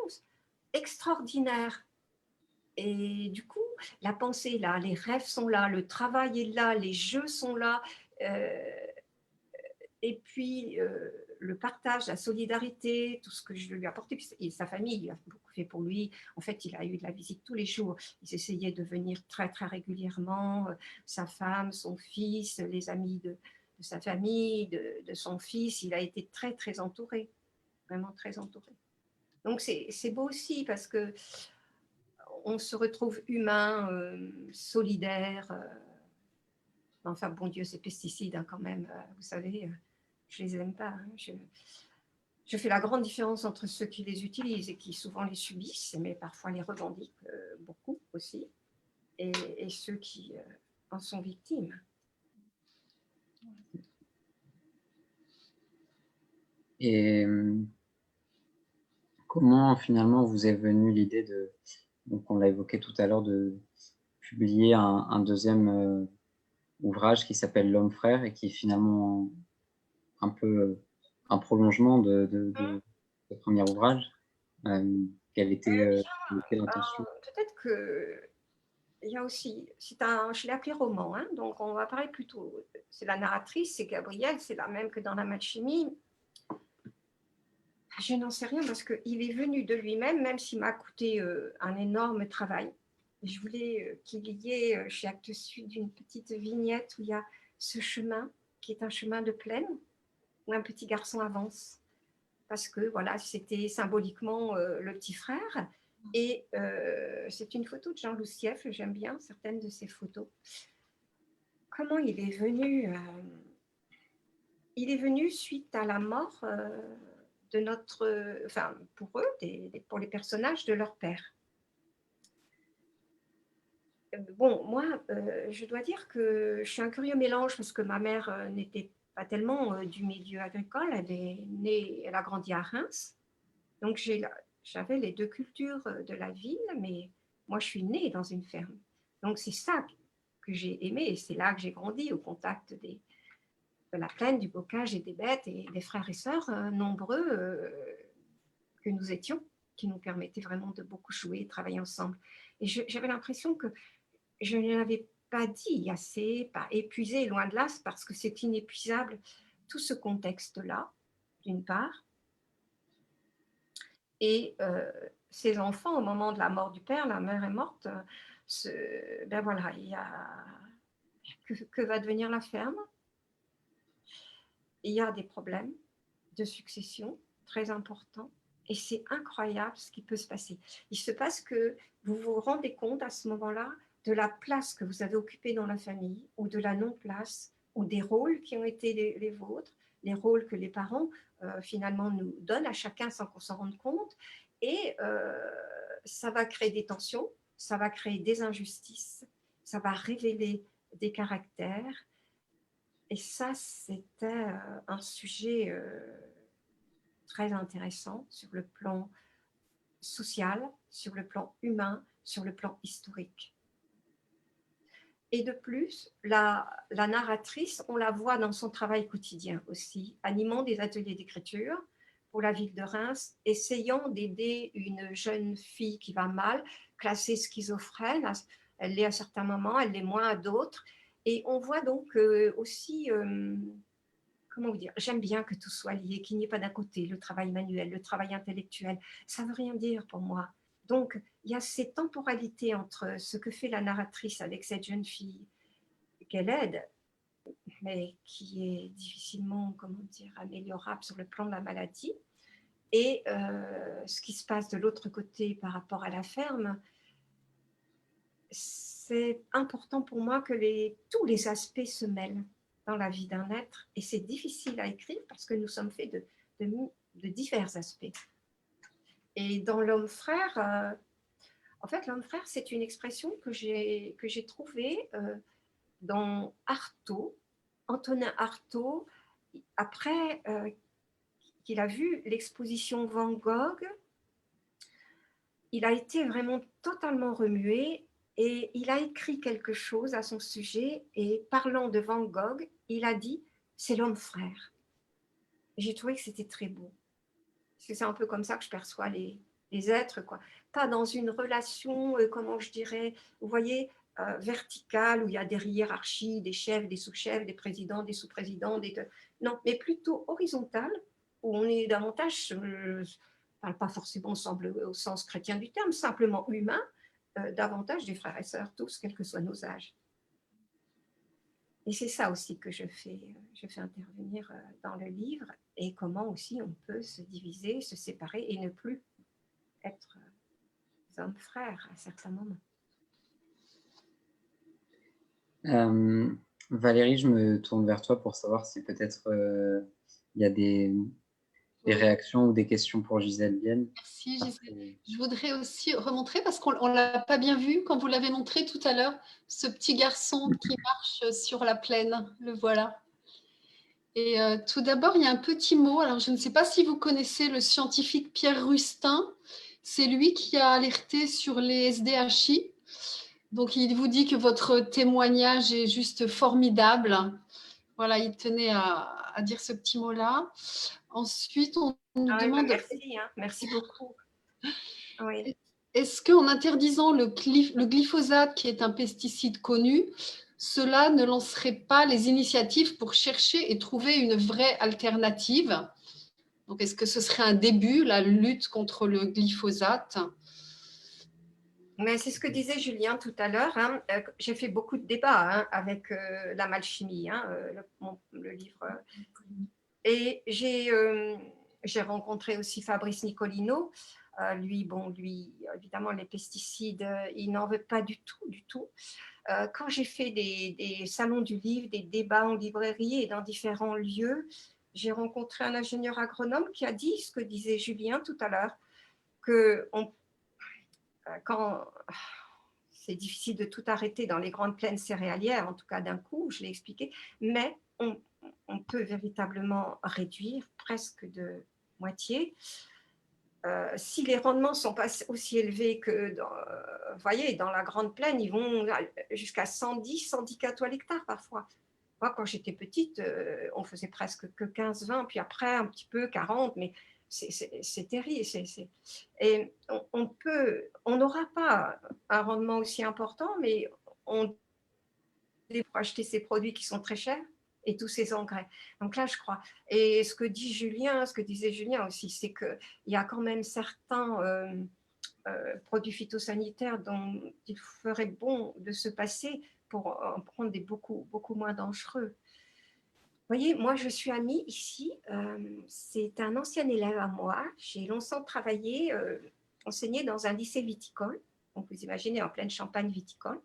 extraordinaire. Et du coup, la pensée est là, les rêves sont là, le travail est là, les jeux sont là. Et puis, le partage, la solidarité, tout ce que je lui ai apporté, et sa famille, il a beaucoup fait pour lui. En fait, il a eu de la visite tous les jours. Ils essayaient de venir très, très régulièrement. Sa femme, son fils, les amis de sa famille, de son fils. Il a été très, très entouré, vraiment très entouré. Donc, c'est beau aussi parce que on se retrouve humain, solidaire. Enfin, bon Dieu, ces pesticides, hein, quand même, vous savez, je les aime pas. Hein. Je fais la grande différence entre ceux qui les utilisent et qui souvent les subissent, mais parfois les revendiquent beaucoup aussi, et ceux qui en sont victimes. Et comment finalement vous est venue l'idée donc on l'a évoqué tout à l'heure, de publier un deuxième ouvrage qui s'appelle L'Homme Frère et qui est finalement un peu un prolongement de ce premier ouvrage. Quelle était l'intention? Peut-être que il y a aussi, je l'ai appelé roman, hein, donc on va parler plutôt, c'est la narratrice, c'est Gabrielle, c'est la même que dans La Malchimie. Je n'en sais rien parce qu'il est venu de lui-même, même s'il m'a coûté un énorme travail. Je voulais qu'il y ait chez Actes Sud une petite vignette où il y a ce chemin qui est un chemin de plaine où un petit garçon avance. Parce que voilà, c'était symboliquement le petit frère Et c'est une photo de Jean Loussief, j'aime bien certaines de ses photos. Comment il est venu Il est venu suite à la mort de notre, enfin pour eux, pour les personnages de leur père. Bon, moi, je dois dire que je suis un curieux mélange parce que ma mère n'était pas tellement du milieu agricole. Elle a grandi à Reims. Donc, j'avais les deux cultures de la ville, mais moi, je suis née dans une ferme. Donc, c'est ça que j'ai aimé et c'est là que j'ai grandi au contact de la plaine, du bocage et des bêtes et des frères et sœurs nombreux que nous étions, qui nous permettaient vraiment de beaucoup jouer et travailler ensemble. Et j'avais l'impression que je ne l'avais pas dit assez, pas épuisé, loin de là, parce que c'est inépuisable, tout ce contexte-là, d'une part. Et ces enfants, au moment de la mort du père, la mère est morte, ben voilà, il y a que va devenir la ferme. Il y a des problèmes de succession très importants. Et c'est incroyable ce qui peut se passer. Il se passe que vous vous rendez compte à ce moment-là de la place que vous avez occupée dans la famille ou de la non-place ou des rôles qui ont été les vôtres, les rôles que les parents finalement nous donnent à chacun sans qu'on s'en rende compte. Et ça va créer des tensions, ça va créer des injustices, ça va révéler des caractères. Et ça, c'était un sujet très intéressant sur le plan social, sur le plan humain, sur le plan historique. Et de plus, la narratrice, on la voit dans son travail quotidien aussi, animant des ateliers d'écriture pour la ville de Reims, essayant d'aider une jeune fille qui va mal, classée schizophrène. Elle l'est à certains moments, elle l'est moins à d'autres. Et on voit donc aussi comment vous dire, j'aime bien que tout soit lié, qu'il n'y ait pas d'un côté le travail manuel, le travail intellectuel. Ça ne veut rien dire pour moi. Donc, il y a ces temporalités entre ce que fait la narratrice avec cette jeune fille qu'elle aide, mais qui est difficilement, comment dire, améliorable sur le plan de la maladie, et ce qui se passe de l'autre côté par rapport à la ferme. C'est important pour moi que tous les aspects se mêlent dans la vie d'un être, et c'est difficile à écrire parce que nous sommes faits de divers aspects. Et dans l'homme frère, en fait, l'homme frère, c'est une expression que j'ai trouvée dans Artaud, Antonin Artaud, après qu'il a vu l'exposition Van Gogh. Il a été vraiment totalement remué et il a écrit quelque chose à son sujet, et parlant de Van Gogh, il a dit « c'est l'homme frère ». J'ai trouvé que c'était très beau. Parce que c'est un peu comme ça que je perçois les êtres, quoi. Pas dans une relation, comment je dirais, vous voyez, verticale, où il y a des hiérarchies, des chefs, des sous-chefs, des présidents, des sous-présidents, non, mais plutôt horizontale, où on est davantage, je ne parle pas forcément au sens chrétien du terme, simplement humain, davantage des frères et sœurs, tous, quels que soient nos âges. Et c'est ça aussi que je fais intervenir dans le livre, et comment aussi on peut se diviser, se séparer et ne plus être hommes frères à certains moments. Valérie, je me tourne vers toi pour savoir si peut-être il y a des réactions ou des questions pour Gisèle Bienne. Merci Gisèle. Je voudrais aussi remontrer, parce qu'on ne l'a pas bien vu quand vous l'avez montré tout à l'heure, ce petit garçon qui marche sur la plaine, le voilà. Et tout d'abord, il y a un petit mot. Alors, je ne sais pas si vous connaissez le scientifique Pierre Rustin. C'est lui qui a alerté sur les SDHI. Donc, il vous dit que votre témoignage est juste formidable. Voilà, il tenait à dire ce petit mot-là. Ensuite, on nous demande… Merci, hein, merci beaucoup. Oui. Est-ce qu'en interdisant le glyphosate, qui est un pesticide connu, cela ne lancerait pas les initiatives pour chercher et trouver une vraie alternative? Donc, est-ce que ce serait un début, la lutte contre le glyphosate? Mais c'est ce que disait Julien tout à l'heure. Hein. J'ai fait beaucoup de débats hein, avec la malchimie, hein, le livre. Et j'ai rencontré aussi Fabrice Nicolino. Lui, évidemment, les pesticides, il n'en veut pas du tout, du tout. Quand j'ai fait des salons du livre, des débats en librairie et dans différents lieux, j'ai rencontré un ingénieur agronome qui a dit ce que disait Julien tout à l'heure, que quand c'est difficile de tout arrêter dans les grandes plaines céréalières, en tout cas d'un coup, je l'ai expliqué, mais on peut véritablement réduire presque de moitié. Si les rendements ne sont pas aussi élevés que vous voyez, dans la grande plaine, ils vont jusqu'à 110 cathos à l'hectare parfois. Moi, quand j'étais petite, on faisait presque que 15-20, puis après un petit peu 40, mais c'est terrible. Et on n'aura pas un rendement aussi important, mais on pour acheter ces produits qui sont très chers et tous ces engrais. Donc là, je crois. Et ce que disait Julien aussi, c'est qu'il y a quand même certains produits phytosanitaires dont il ferait bon de se passer pour en prendre des beaucoup moins dangereux. Vous voyez, moi, je suis amie ici. C'est un ancien élève à moi. J'ai longtemps travaillé, enseigné dans un lycée viticole. Donc, vous imaginez, en pleine Champagne viticole.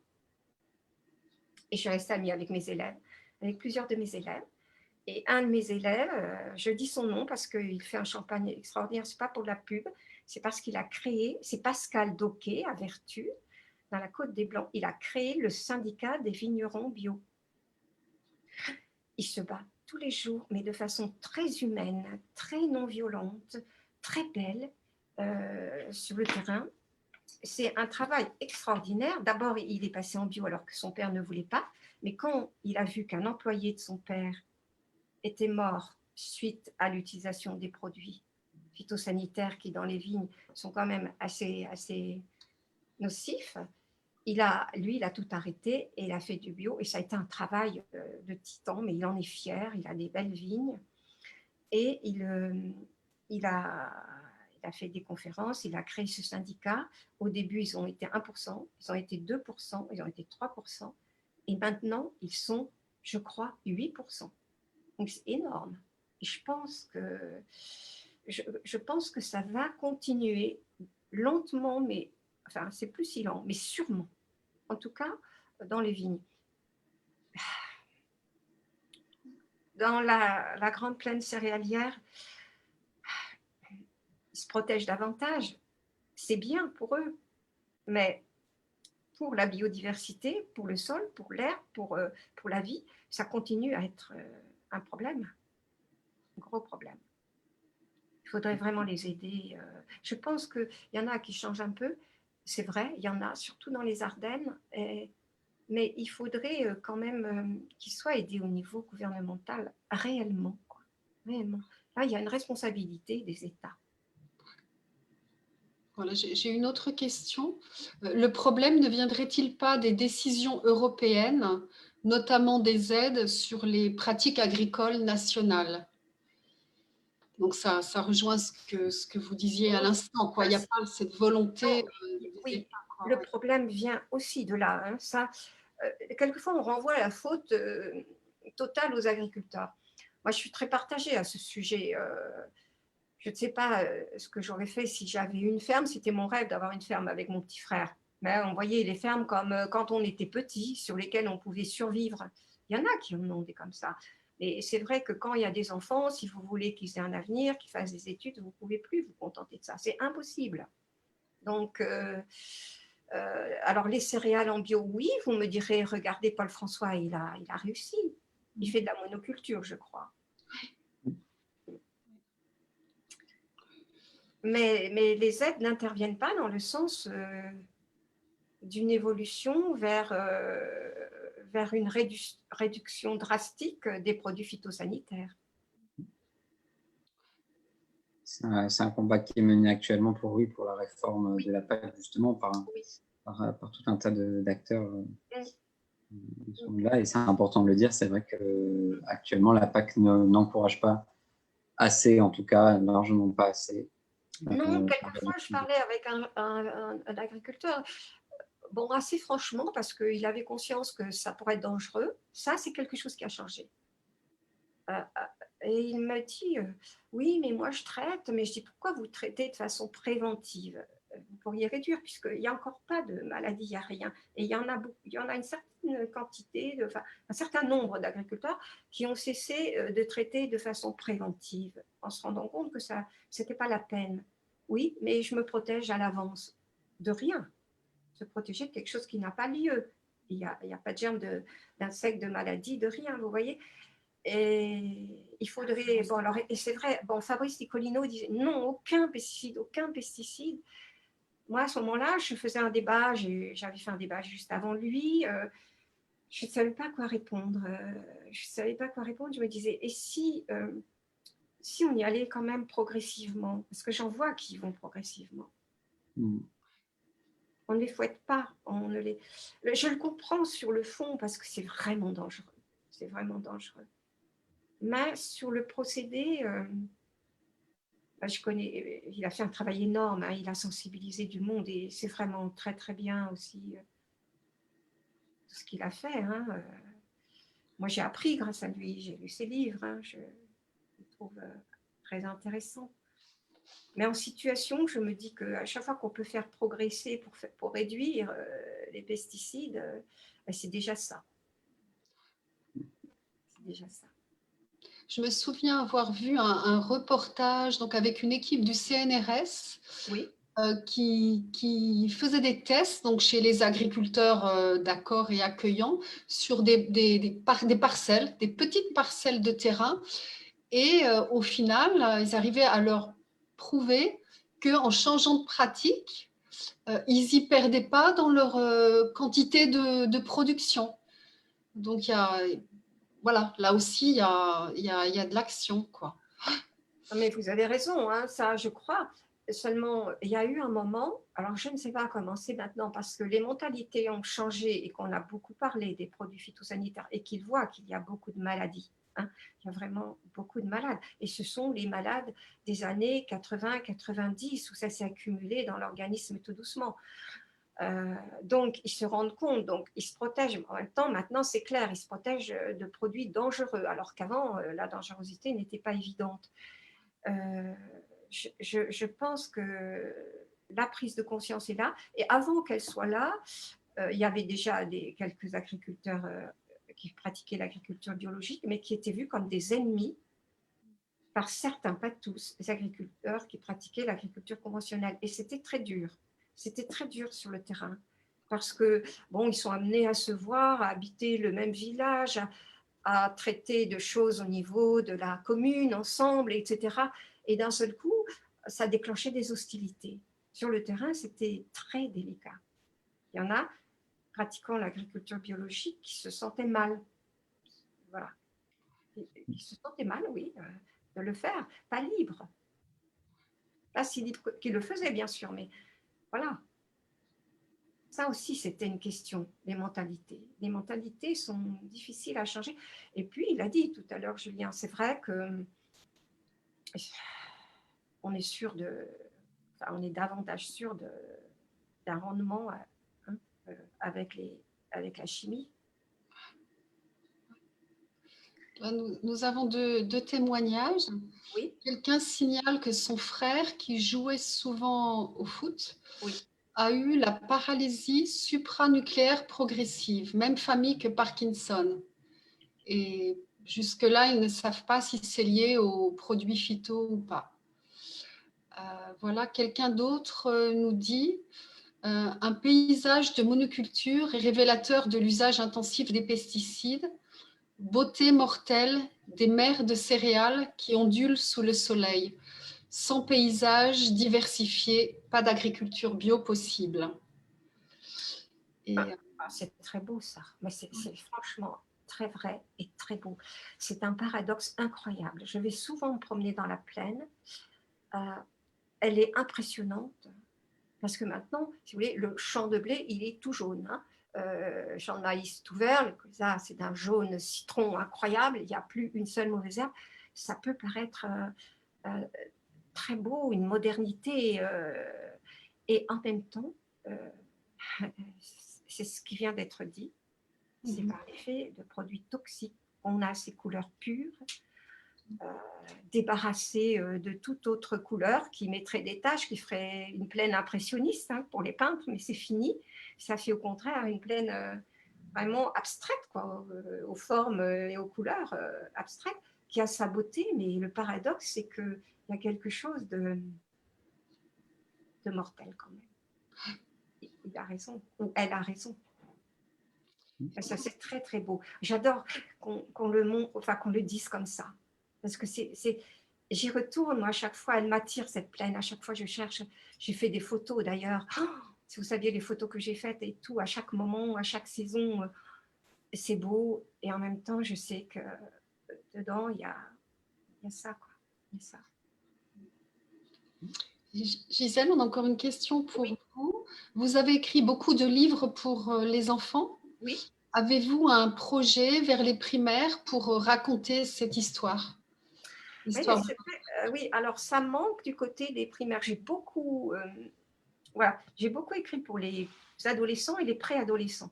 Et je suis restée amie avec mes élèves, avec plusieurs de mes élèves. Et un de mes élèves, je dis son nom parce qu'il fait un champagne extraordinaire, ce n'est pas pour la pub, c'est parce qu'il a créé, c'est Pascal Doquet à Vertus, dans la Côte des Blancs, il a créé le syndicat des vignerons bio. Il se bat tous les jours, mais de façon très humaine, très non violente, très belle sur le terrain. C'est un travail extraordinaire. D'abord, il est passé en bio alors que son père ne voulait pas, mais quand il a vu qu'un employé de son père était mort suite à l'utilisation des produits phytosanitaires qui, dans les vignes, sont quand même assez nocifs, il a tout arrêté et il a fait du bio. Et ça a été un travail de titan, mais il en est fier, il a des belles vignes. Et il a fait des conférences, il a créé ce syndicat. Au début, ils ont été 1%, ils ont été 2%, ils ont été 3%. Et maintenant, ils sont, je crois, 8%. Donc, c'est énorme. Et je pense que ça va continuer lentement, mais enfin, c'est plus si lent, mais sûrement. En tout cas, dans les vignes. Dans la grande plaine céréalière, ils se protègent davantage. C'est bien pour eux, mais pour la biodiversité, pour le sol, pour l'air, pour la vie, ça continue à être un problème, un gros problème. Il faudrait vraiment les aider. Je pense qu'il y en a qui changent un peu, c'est vrai, il y en a, surtout dans les Ardennes, mais il faudrait quand même qu'ils soient aidés au niveau gouvernemental, réellement, quoi. Réellement. Là, il y a une responsabilité des États. Voilà, j'ai une autre question. Le problème ne viendrait-il pas des décisions européennes, notamment des aides sur les pratiques agricoles nationales? Donc ça rejoint ce que vous disiez à l'instant, quoi. Il n'y a pas cette volonté des Oui, États, quoi. le problème vient aussi de là. Hein. Ça, quelquefois, on renvoie la faute totale aux agriculteurs. Moi, je suis très partagée à ce sujet. Je ne sais pas ce que j'aurais fait si j'avais une ferme. C'était mon rêve d'avoir une ferme avec mon petit frère. Mais on voyait les fermes comme quand on était petit, sur lesquelles on pouvait survivre. Il y en a qui en ont des comme ça. Mais c'est vrai que quand il y a des enfants, si vous voulez qu'ils aient un avenir, qu'ils fassent des études, vous ne pouvez plus vous contenter de ça. C'est impossible. Donc, alors les céréales en bio, oui, vous me direz, regardez Paul François, il a réussi. Il fait de la monoculture, je crois. Mais les aides n'interviennent pas dans le sens d'une évolution vers une réduction drastique des produits phytosanitaires. C'est un combat qui est mené actuellement pour la réforme de la PAC, justement, par tout un tas d'acteurs qui sont là. Et c'est important de le dire, c'est vrai qu'actuellement, la PAC n'encourage pas assez, en tout cas, largement pas assez. Non, quelquefois, je parlais avec un agriculteur, bon, assez franchement, parce qu'il avait conscience que ça pourrait être dangereux. Ça, c'est quelque chose qui a changé. Et il me dit, oui, mais moi je traite, mais je dis, pourquoi vous traitez de façon préventive? Vous pourriez réduire, puisqu'il n'y a encore pas de maladie, il n'y a rien. Et il y en a une certaine quantité, enfin, un certain nombre d'agriculteurs qui ont cessé de traiter de façon préventive, en se rendant compte que ça, c'était pas la peine. Oui, mais je me protège à l'avance de rien. Se protéger de quelque chose qui n'a pas lieu. Il n'y a pas de germe d'insectes, de maladies, de rien, vous voyez. Et il faudrait, bon alors, et c'est vrai, bon, Fabrice Nicolino disait non, aucun pesticide, aucun pesticide. Moi, à ce moment-là, je faisais un débat, j'avais fait un débat juste avant lui, je ne savais pas quoi répondre. Je ne savais pas quoi répondre. Je me disais, et si on y allait quand même progressivement? Parce que j'en vois qui y vont progressivement. On ne les fouette pas. Je le comprends sur le fond parce que c'est vraiment dangereux. C'est vraiment dangereux. Mais sur le procédé, je connais, il a fait un travail énorme, hein, il a sensibilisé du monde et c'est vraiment très très bien aussi tout ce qu'il a fait. Hein. Moi j'ai appris grâce à lui, j'ai lu ses livres, hein, je le trouve très intéressant. Mais en situation, je me dis qu'à chaque fois qu'on peut faire progresser pour réduire les pesticides, c'est déjà ça. C'est déjà ça. Je me souviens avoir vu un reportage donc, avec une équipe du CNRS Oui. Qui faisait des tests donc, chez les agriculteurs d'accord et accueillants sur des parcelles, des petites parcelles de terrain. Et au final, ils arrivaient à leur prouver qu'en changeant de pratique, ils n'y perdaient pas dans leur quantité de production. Donc, voilà, là aussi, il y a de l'action, quoi. Mais vous avez raison, hein, ça je crois. Seulement, il y a eu un moment, alors je ne sais pas comment c'est maintenant, parce que les mentalités ont changé et qu'on a beaucoup parlé des produits phytosanitaires et qu'ils voient qu'il y a beaucoup de maladies. Hein. Il y a vraiment beaucoup de malades. Et ce sont les malades des années 80-90 où ça s'est accumulé dans l'organisme tout doucement. Donc, ils se rendent compte, donc ils se protègent. En même temps, maintenant, c'est clair, ils se protègent de produits dangereux, alors qu'avant, la dangerosité n'était pas évidente. Je pense que la prise de conscience est là. Et avant qu'elle soit là, il y avait déjà quelques agriculteurs qui pratiquaient l'agriculture biologique, mais qui étaient vus comme des ennemis par certains, pas tous, les agriculteurs qui pratiquaient l'agriculture conventionnelle. Et c'était très dur. C'était très dur sur le terrain. Parce que, bon, ils sont amenés à se voir, à habiter le même village, à traiter de choses au niveau de la commune ensemble, etc. Et d'un seul coup, ça déclenchait des hostilités. Sur le terrain, c'était très délicat. Il y en a pratiquant l'agriculture biologique qui se sentaient mal. Voilà. Ils se sentaient mal, oui, de le faire, pas libre. Pas si libre qu'ils le faisaient, bien sûr, mais voilà. Ça aussi, c'était une question, les mentalités. Les mentalités sont difficiles à changer. Et puis, il a dit tout à l'heure, Julien, c'est vrai que on est sûr on est davantage sûr d'un rendement hein, avec la chimie. Là, nous avons deux témoignages. Oui. Quelqu'un signale que son frère, qui jouait souvent au foot, oui. a eu la paralysie supranucléaire progressive, même famille que Parkinson. Et jusque-là, ils ne savent pas si c'est lié aux produits phyto ou pas. Voilà, quelqu'un d'autre nous dit un paysage de monoculture est révélateur de l'usage intensif des pesticides, beauté mortelle des mers de céréales qui ondulent sous le soleil. Sans paysage diversifié, pas d'agriculture bio possible. C'est très beau ça, mais c'est franchement très vrai et très beau. C'est un paradoxe incroyable. Je vais souvent me promener dans la plaine. Elle est impressionnante parce que maintenant, si vous voulez, le champ de blé, il est tout jaune. Hein. Le champ de maïs tout vert, ça c'est d'un jaune citron incroyable, il n'y a plus une seule mauvaise herbe. Ça peut paraître très beau, une modernité, et en même temps, c'est ce qui vient d'être dit, c'est par l'effet de produits toxiques. On a ces couleurs pures, débarrassée de toute autre couleur qui mettrait des taches, qui ferait une plaine impressionniste hein, pour les peintres, mais c'est fini. Ça fait au contraire une plaine vraiment abstraite, quoi, aux formes et aux couleurs abstraites, qui a sa beauté, mais le paradoxe, c'est qu'il y a quelque chose de mortel quand même. Il a raison, ou elle a raison. Ça, c'est très, très beau. J'adore qu'on le montre, enfin, qu'on le dise comme ça. Parce que j'y retourne, moi, à chaque fois, elle m'attire, cette plaine. À chaque fois, je cherche. J'ai fait des photos, d'ailleurs. Oh, si vous saviez les photos que j'ai faites et tout, à chaque moment, à chaque saison, c'est beau. Et en même temps, je sais que dedans, il y a ça, quoi. Il y a ça. Gisèle, on a encore une question pour vous. Vous avez écrit beaucoup de livres pour les enfants. Oui. Avez-vous un projet vers les primaires pour raconter cette histoire? Oui, alors ça manque du côté des primaires. J'ai beaucoup écrit pour les adolescents et les préadolescents.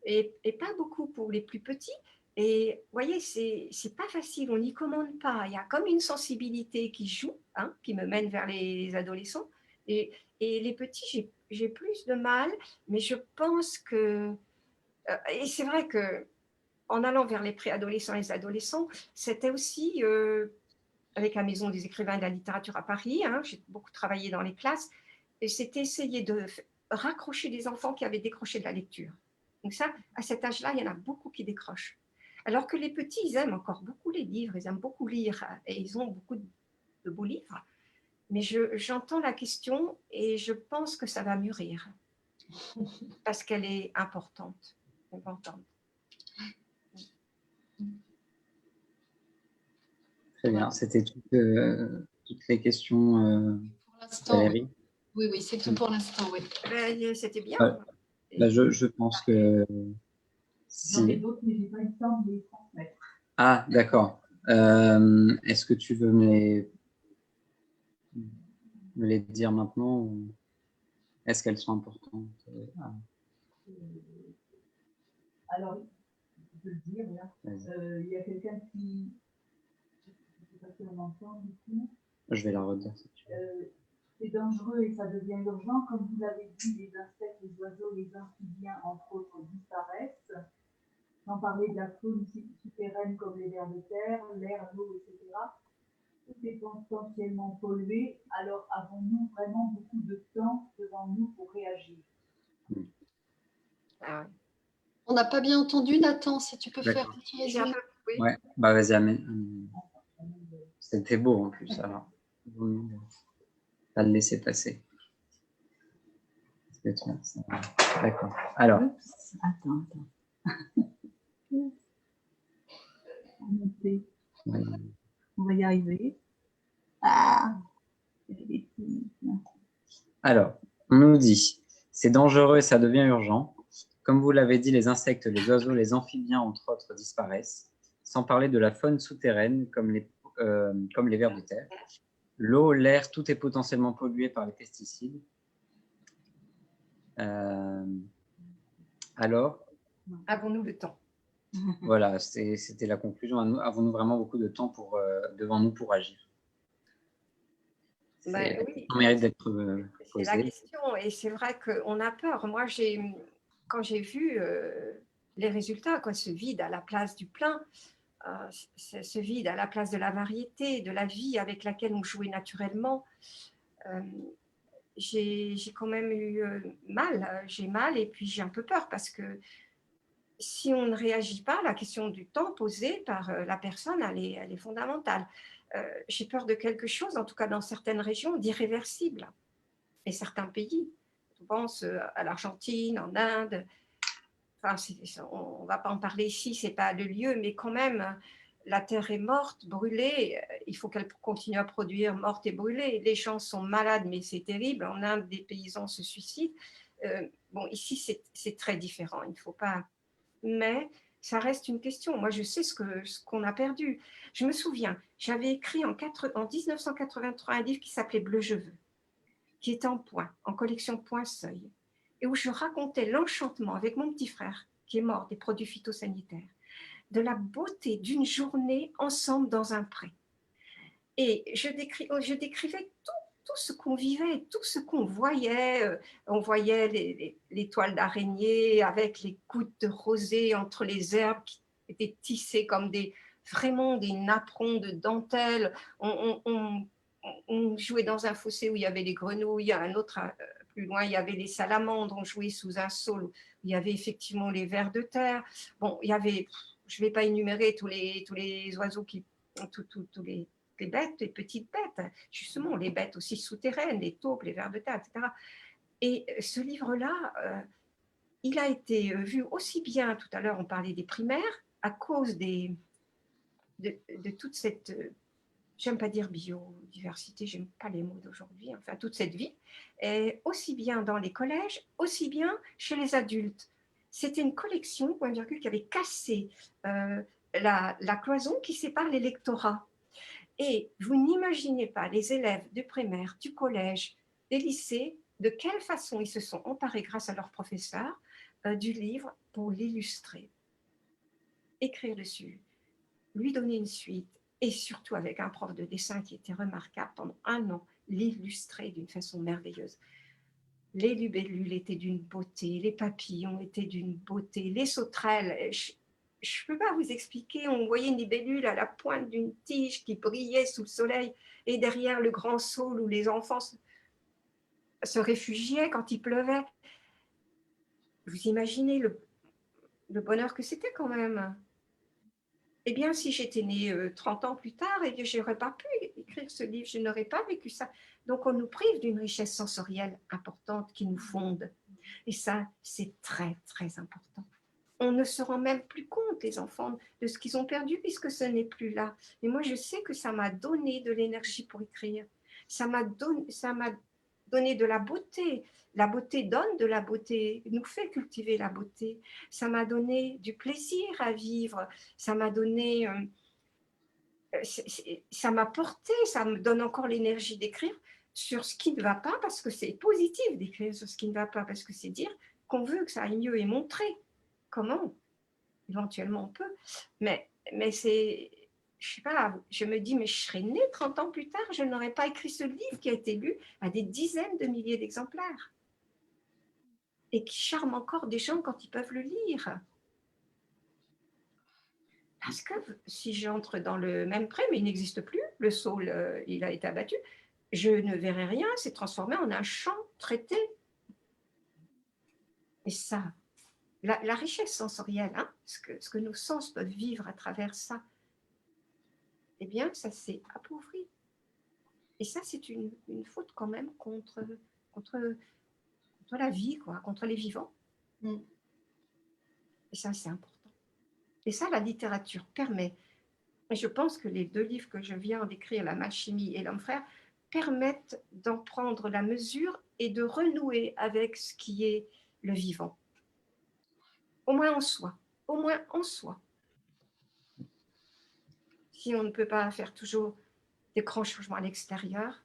Et pas beaucoup pour les plus petits. Et vous voyez, c'est pas facile, on n'y commande pas. Il y a comme une sensibilité qui joue, hein, qui me mène vers les adolescents. Et les petits, j'ai plus de mal, mais je pense que... et c'est vrai que en allant vers les préadolescents et les adolescents, c'était aussi, avec la Maison des écrivains et de la littérature à Paris, hein, j'ai beaucoup travaillé dans les classes, et c'était essayer de raccrocher des enfants qui avaient décroché de la lecture. Donc ça, à cet âge-là, il y en a beaucoup qui décrochent. Alors que les petits, ils aiment encore beaucoup les livres, ils aiment beaucoup lire, et ils ont beaucoup de beaux livres. Mais j'entends la question et je pense que ça va mûrir, parce qu'elle est importante. Très bien, c'était toutes les questions, pour l'instant, Valérie. Oui, c'est tout pour l'instant, oui. C'était bien. Je pense que... J'en ai d'autres, mais je n'ai pas eu le temps de les transmettre. Ah, d'accord. Est-ce que tu veux me les dire maintenant ou est-ce qu'elles sont importantes? Alors, je peux le dire, là. Il y a quelqu'un qui... Je ne sais pas si on entend du coup. Je vais la redire. Si tu veux. C'est dangereux et ça devient urgent. Comme vous l'avez dit, les insectes, les oiseaux, les amphibiens, entre autres, disparaissent. Sans parler de la faune souterraine comme les vers de terre, l'air, l'eau, etc. Tout est potentiellement pollué. Alors, avons-nous vraiment beaucoup de temps devant nous pour réagir? On n'a pas bien entendu, Nathan, si tu peux faire un petit résumé. Oui. Ouais, bah vas-y, c'était beau en plus, alors. Pas le laisser passer. D'accord. Alors. Attends. On va y arriver. Ah, alors, on nous dit, c'est dangereux et ça devient urgent. Comme vous l'avez dit, les insectes, les oiseaux, les amphibiens, entre autres, disparaissent. Sans parler de la faune souterraine, comme les vers de terre. L'eau, l'air, tout est potentiellement pollué par les pesticides. Alors, avons-nous le temps? Voilà, c'était la conclusion. Avons-nous vraiment beaucoup de temps devant nous pour agir? Oui, mérite d'être posé. C'est la question, et c'est vrai qu'on a peur. Moi, quand j'ai vu les résultats, ce vide à la place du plein, ce vide à la place de la variété, de la vie avec laquelle on jouait naturellement, j'ai quand même eu mal. J'ai mal et puis j'ai un peu peur parce que si on ne réagit pas, la question du temps posée par la personne, elle est fondamentale. J'ai peur de quelque chose, en tout cas dans certaines régions, d'irréversible. Et certains pays, je pense à l'Argentine, en Inde, enfin, on ne va pas en parler ici, ce n'est pas le lieu, mais quand même, la terre est morte, brûlée, il faut qu'elle continue à produire morte et brûlée. Les gens sont malades, mais c'est terrible. En Inde, des paysans se suicident. Bon, ici, c'est très différent, il ne faut pas... Mais ça reste une question. Moi, je sais ce qu'on a perdu. Je me souviens, j'avais écrit en 1983 un livre qui s'appelait Bleu je veux, qui était en point, en collection Point Seuil, et où je racontais l'enchantement avec mon petit frère qui est mort des produits phytosanitaires, de la beauté d'une journée ensemble dans un pré. Et je décrivais tout ce qu'on vivait, tout ce qu'on voyait. On voyait les toiles d'araignée avec les gouttes de rosée entre les herbes qui étaient tissées comme vraiment des napperons de dentelle. On jouait dans un fossé où il y avait les grenouilles, un autre plus loin, il y avait les salamandres. On jouait sous un saule où il y avait effectivement les vers de terre. Bon, il y avait, je ne vais pas énumérer tous les oiseaux, tous les bêtes, les petites bêtes, justement, les bêtes aussi souterraines, les taupes, les vers de terre, etc. Et ce livre-là, il a été vu aussi bien, tout à l'heure on parlait des primaires, à cause de toute cette, j'aime pas dire biodiversité, j'aime pas les mots d'aujourd'hui, enfin toute cette vie, et aussi bien dans les collèges, aussi bien chez les adultes. C'était une collection, point virgule, qui avait cassé la cloison qui sépare les lectorats. Et vous n'imaginez pas les élèves du primaire, du collège, des lycées, de quelle façon ils se sont emparés grâce à leur professeur du livre pour l'illustrer, écrire dessus, lui donner une suite et surtout avec un prof de dessin qui était remarquable pendant 1 an, l'illustrer d'une façon merveilleuse. Les libellules étaient d'une beauté, les papillons étaient d'une beauté, les sauterelles, je ne peux pas vous expliquer, on voyait une libellule à la pointe d'une tige qui brillait sous le soleil et derrière le grand saule où les enfants se réfugiaient quand il pleuvait. Vous imaginez le bonheur que c'était quand même. Eh bien, si j'étais née 30 ans plus tard, eh bien, je n'aurais pas pu écrire ce livre, je n'aurais pas vécu ça. Donc, on nous prive d'une richesse sensorielle importante qui nous fonde. Et ça, c'est très, très important. On ne se rend même plus compte, les enfants, de ce qu'ils ont perdu puisque ce n'est plus là. Et moi, je sais que ça m'a donné de l'énergie pour écrire. Ça m'a donné de la beauté. La beauté donne de la beauté, nous fait cultiver la beauté. Ça m'a donné du plaisir à vivre. Ça m'a donné, ça m'a porté, ça me donne encore l'énergie d'écrire sur ce qui ne va pas parce que c'est positif d'écrire sur ce qui ne va pas parce que c'est dire qu'on veut que ça aille mieux et montrer comment éventuellement on peut. Mais c'est, je sais pas, je me dis, mais je serais née 30 ans plus tard, je n'aurais pas écrit ce livre qui a été lu à des dizaines de milliers d'exemplaires et qui charme encore des gens quand ils peuvent le lire. Parce que si j'entre dans le même pré, mais il n'existe plus, le saule, il a été abattu, je ne verrai rien, c'est transformé en un champ traité. Et ça, la richesse sensorielle, hein, ce que nos sens peuvent vivre à travers ça, eh bien, ça s'est appauvri. Et ça, c'est une faute quand même contre la vie, quoi, contre les vivants. Et ça, c'est important. Et ça, la littérature permet. Et je pense que les 2 livres que je viens d'écrire, La Malchimie et L'Homme frère, permettent d'en prendre la mesure et de renouer avec ce qui est le vivant. Au moins en soi. Au moins en soi. Si on ne peut pas faire toujours des grands changements à l'extérieur,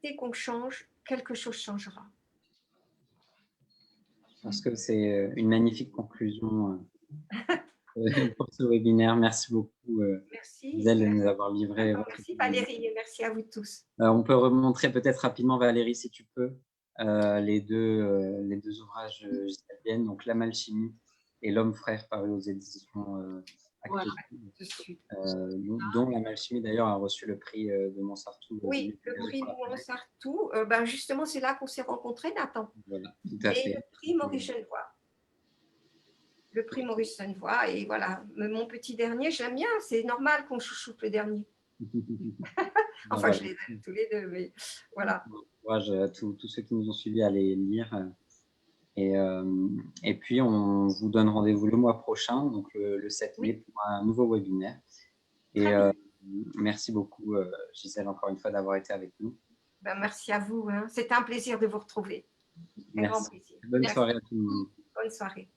dès qu'on change, quelque chose changera. Je pense que c'est une magnifique conclusion pour ce webinaire. Merci beaucoup, Merci. Gisèle, de nous avoir livré. Merci Valérie et merci à vous tous. On peut remontrer peut-être rapidement, Valérie, si tu peux, les deux ouvrages gisèliennes, donc La Malchimie et L'Homme frère, paru aux éditions Accessibles, dont La Malchimie d'ailleurs a reçu le prix de Montsartou. Oui, le prix de Montsartou, justement c'est là qu'on s'est rencontrés, Nathan. Voilà, tout à fait. Et le prix Maurice Genevoix. Le prix Maurice Genevoix, et voilà, mon petit dernier, j'aime bien, c'est normal qu'on chouchoute le dernier. Enfin, voilà. Je les aime tous les 2, mais voilà. Bon courage à tous ceux qui nous ont suivis à les lire. Et puis, on vous donne rendez-vous le mois prochain, donc le 7 mai, pour un nouveau webinaire. Et merci beaucoup, Gisèle, encore une fois, d'avoir été avec nous. Merci à vous. Hein. C'était un plaisir de vous retrouver. Un grand plaisir. Bonne soirée à tout le monde. Bonne soirée.